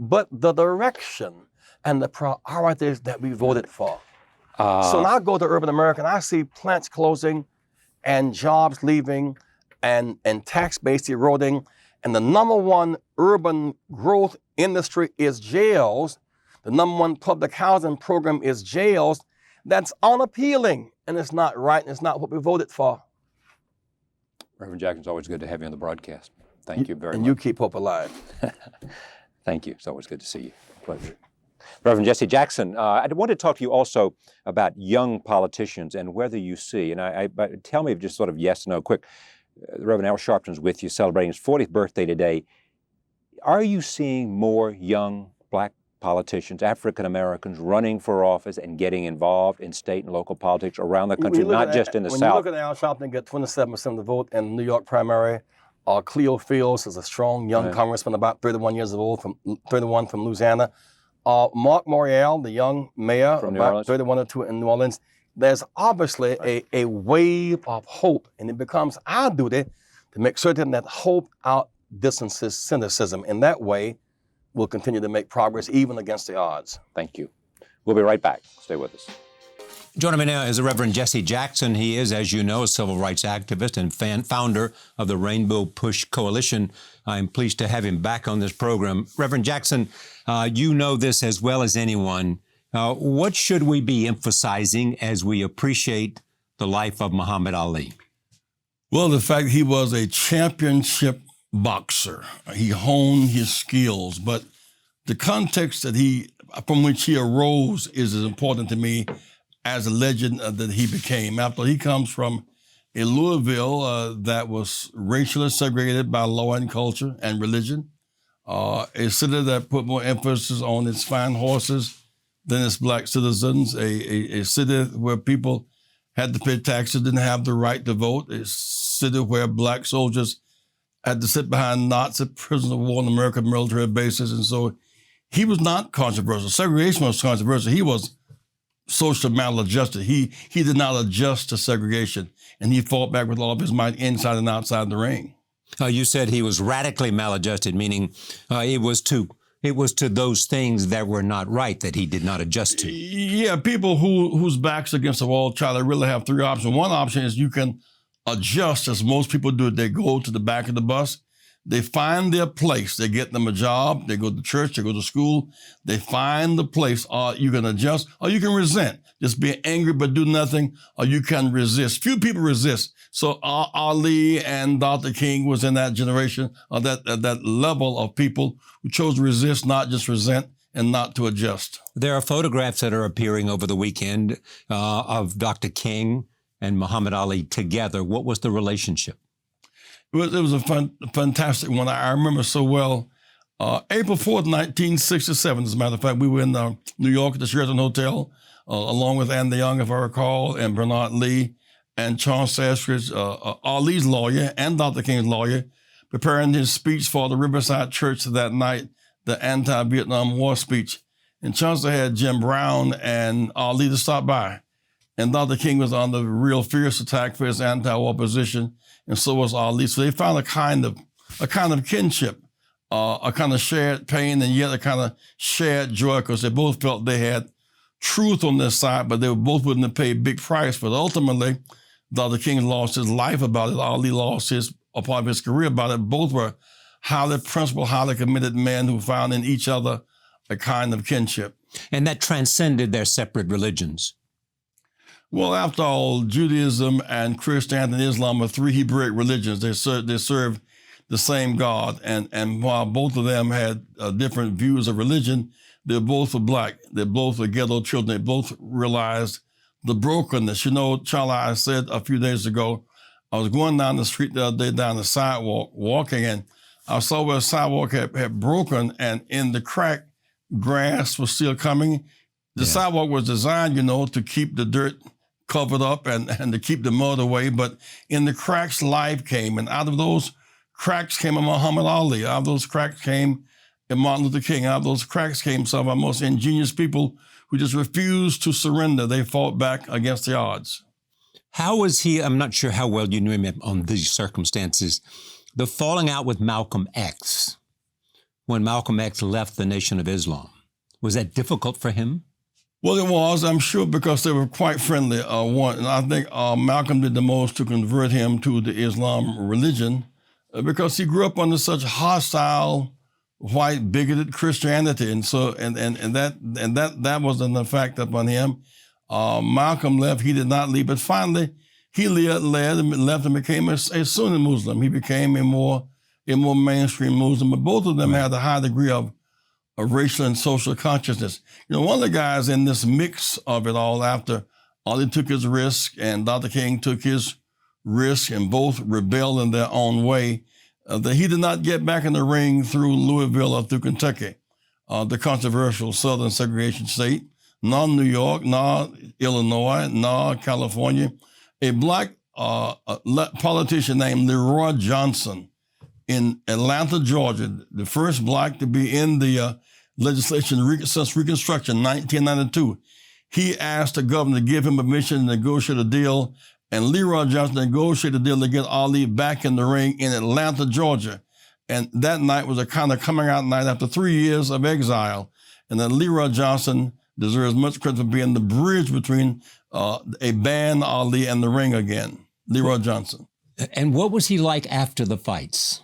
but the direction and the priorities that we voted for. So now I go to urban America and I see plants closing and jobs leaving and tax base eroding. And the number 1 urban growth industry is jails. The number 1 public housing program is jails. That's unappealing, and it's not right, and it's not what we voted for. Reverend Jackson, it's always good to have you on the broadcast. Thank you very And much. you keep hope alive. Thank you. It's always good to see you. Pleasure. Reverend Jesse Jackson, I want to talk to you also about young politicians and whether you see, but tell me just sort of yes, no, quick. Reverend Al Sharpton's with you celebrating his 40th birthday today. Are you seeing more young black politicians, African Americans, running for office and getting involved in state and local politics around the country, not just in the When South. you look at Al Sharpton get 27% of the vote in the New York primary. Cleo Fields is a strong young congressman, about 31 years old, 31 from Louisiana. Mark Morial, the young mayor, From New about Orleans. 31 or 2 in New Orleans. There's obviously a wave of hope, and it becomes our duty to make certain that hope outdistances cynicism. In that way, we'll continue to make progress even against the odds. Thank you. We'll be right back. Stay with us. Joining me now is the Reverend Jesse Jackson. He is, as you know, a civil rights activist and founder of the Rainbow Push Coalition. I'm pleased to have him back on this program. Reverend Jackson, you know this as well as anyone. What should we be emphasizing as we appreciate the life of Muhammad Ali? Well, the fact he was a championship boxer. He honed his skills, but the context from which he arose is as important to me as a legend that he became. After he comes from a Louisville that was racially segregated by law and culture and religion, a city that put more emphasis on its fine horses than its black citizens, a city where people had to pay taxes, didn't have the right to vote, a city where black soldiers had to sit behind Nazi prisoners of war on American military bases. And so he was not controversial. Segregation was controversial. He was social maladjusted. He did not adjust to segregation, and he fought back with all of his might inside and outside the ring. You said he was radically maladjusted, meaning it was to those things that were not right that he did not adjust to. Yeah, people whose backs against the wall try to really have three options. One option is you can adjust, as most people do. They go to the back of the bus. They find their place. They get them a job. They go to church. They go to school. They find the place. Or you can adjust, or you can resent. Just be angry but do nothing, or you can resist. Few people resist. So Ali and Dr. King was in that generation, or that level of people who chose to resist, not just resent, and not to adjust. There are photographs that are appearing over the weekend of Dr. King and Muhammad Ali together. What was the relationship? It was a fantastic one. I remember so well. April 4th, 1967, as a matter of fact, we were in New York at the Sheraton Hotel, along with Ann DeYoung, if I recall, and Bernard Lee, and Charles Sastridge, Ali's lawyer, and Dr. King's lawyer, preparing his speech for the Riverside Church that night, the anti-Vietnam War speech. And Chancellor had Jim Brown and Ali to stop by. And Dr. King was on the real fierce attack for his anti-war position, and so was Ali. So they found a kind of kinship, a kind of shared pain, and yet a kind of shared joy, because they both felt they had truth on their side, but they were both willing to pay a big price. But ultimately, Dr. King lost his life about it. Ali lost a part of his career about it. Both were highly principled, highly committed men who found in each other a kind of kinship. And that transcended their separate religions. Well, after all, Judaism and Christianity and Islam are three Hebraic religions. They serve the same God. And while both of them had different views of religion, they both were black. They both were ghetto children. They both realized the brokenness. You know, Charlie, I said a few days ago, I was going down the street the other day, down the sidewalk, walking, and I saw where the sidewalk had broken, and in the crack, grass was still coming. The sidewalk was designed, to keep the dirt covered up and to keep the mud away. But in the cracks, life came. And out of those cracks came a Muhammad Ali. Out of those cracks came a Martin Luther King. Out of those cracks came some of our most ingenious people who just refused to surrender. They fought back against the odds. How was he? I'm not sure how well you knew him on these circumstances. The falling out with Malcolm X, when Malcolm X left the Nation of Islam, was that difficult for him? Well, it was, I'm sure, because they were quite friendly. And I think Malcolm did the most to convert him to the Islam religion, because he grew up under such hostile, white, bigoted Christianity, and so that was an effect upon him. Malcolm left; he did not leave, but finally he left and became a Sunni Muslim. He became a more mainstream Muslim. But both of them had a high degree of racial and social consciousness. One of the guys in this mix of it all, after Ali took his risk and Dr. King took his risk, and both rebelled in their own way, that he did not get back in the ring through Louisville or through Kentucky. the controversial Southern segregation state, nor New York, nor Illinois, nor California. A black politician named Leroy Johnson in Atlanta, Georgia, the first black to be in the legislation since Reconstruction, 1992. He asked the governor to give him permission to negotiate a deal, and Leroy Johnson negotiated a deal to get Ali back in the ring in Atlanta, Georgia. And that night was a kind of coming out night after 3 years of exile. And then Leroy Johnson deserves much credit for being the bridge between a banned Ali and the ring again. Leroy Johnson. And what was he like after the fights?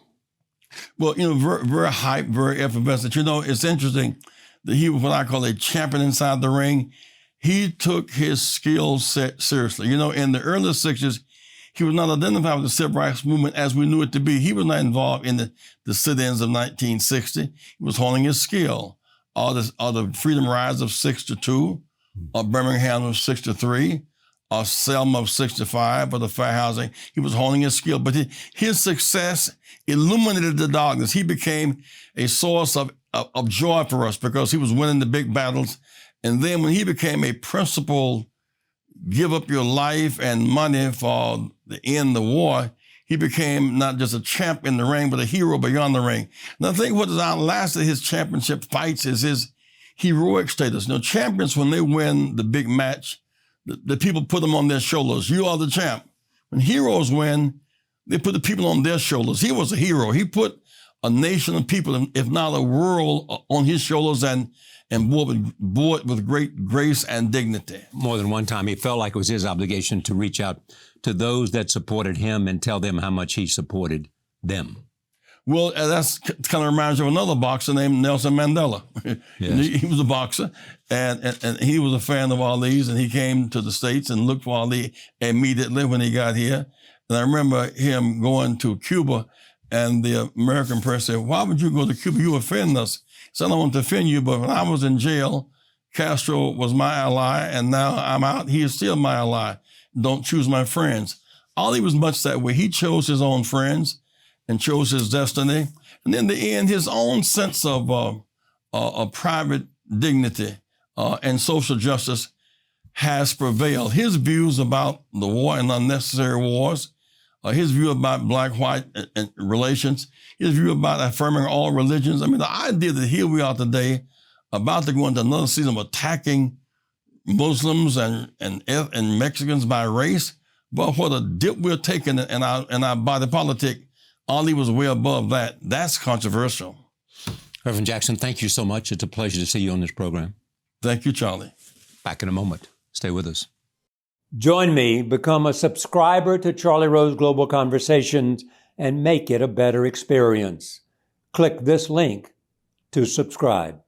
Well, very, very hyped, very effervescent. It's interesting that he was what I call a champion inside the ring. He took his skill set seriously. In the early 60s, he was not identified with the civil rights movement as we knew it to be. He was not involved in the sit-ins of 1960. He was honing his skill. All the freedom rides of 62, or Birmingham of 63, or Selma of 65, or the fair housing. He was honing his skill. But his success illuminated the darkness. He became a source of joy for us because he was winning the big battles. And then when he became a principal, give up your life and money for the end of the war, he became not just a champ in the ring, but a hero beyond the ring. And I think what has outlasted his championship fights is his heroic status. Champions, when they win the big match, the people put them on their shoulders. You are the champ. When heroes win, they put the people on their shoulders. He was a hero. He put a nation of people, if not a world, on his shoulders and bore it with great grace and dignity. More than one time, he felt like it was his obligation to reach out to those that supported him and tell them how much he supported them. Well, that's kind of reminds you of another boxer named Nelson Mandela. Yes. He was a boxer, and he was a fan of Ali's, and he came to the States and looked for Ali immediately when he got here. And I remember him going to Cuba, and the American press said, "Why would you go to Cuba? You offend us." He said, "I don't want to offend you, but when I was in jail, Castro was my ally, and now I'm out. He is still my ally. Don't choose my friends." Ali was much that way. He chose his own friends and chose his destiny. And in the end, his own sense of private dignity and social justice has prevailed. His views about the war and unnecessary wars, his view about black-white relations, his view about affirming all religions. I mean, the idea that here we are today about to go into another season of attacking Muslims and Mexicans by race, but what a dip we're taking in our body politic. Ali was way above that. That's controversial. Reverend Jackson, thank you so much. It's a pleasure to see you on this program. Thank you, Charlie. Back in a moment. Stay with us. Join me, become a subscriber to Charlie Rose Global Conversations, and make it a better experience. Click this link to subscribe.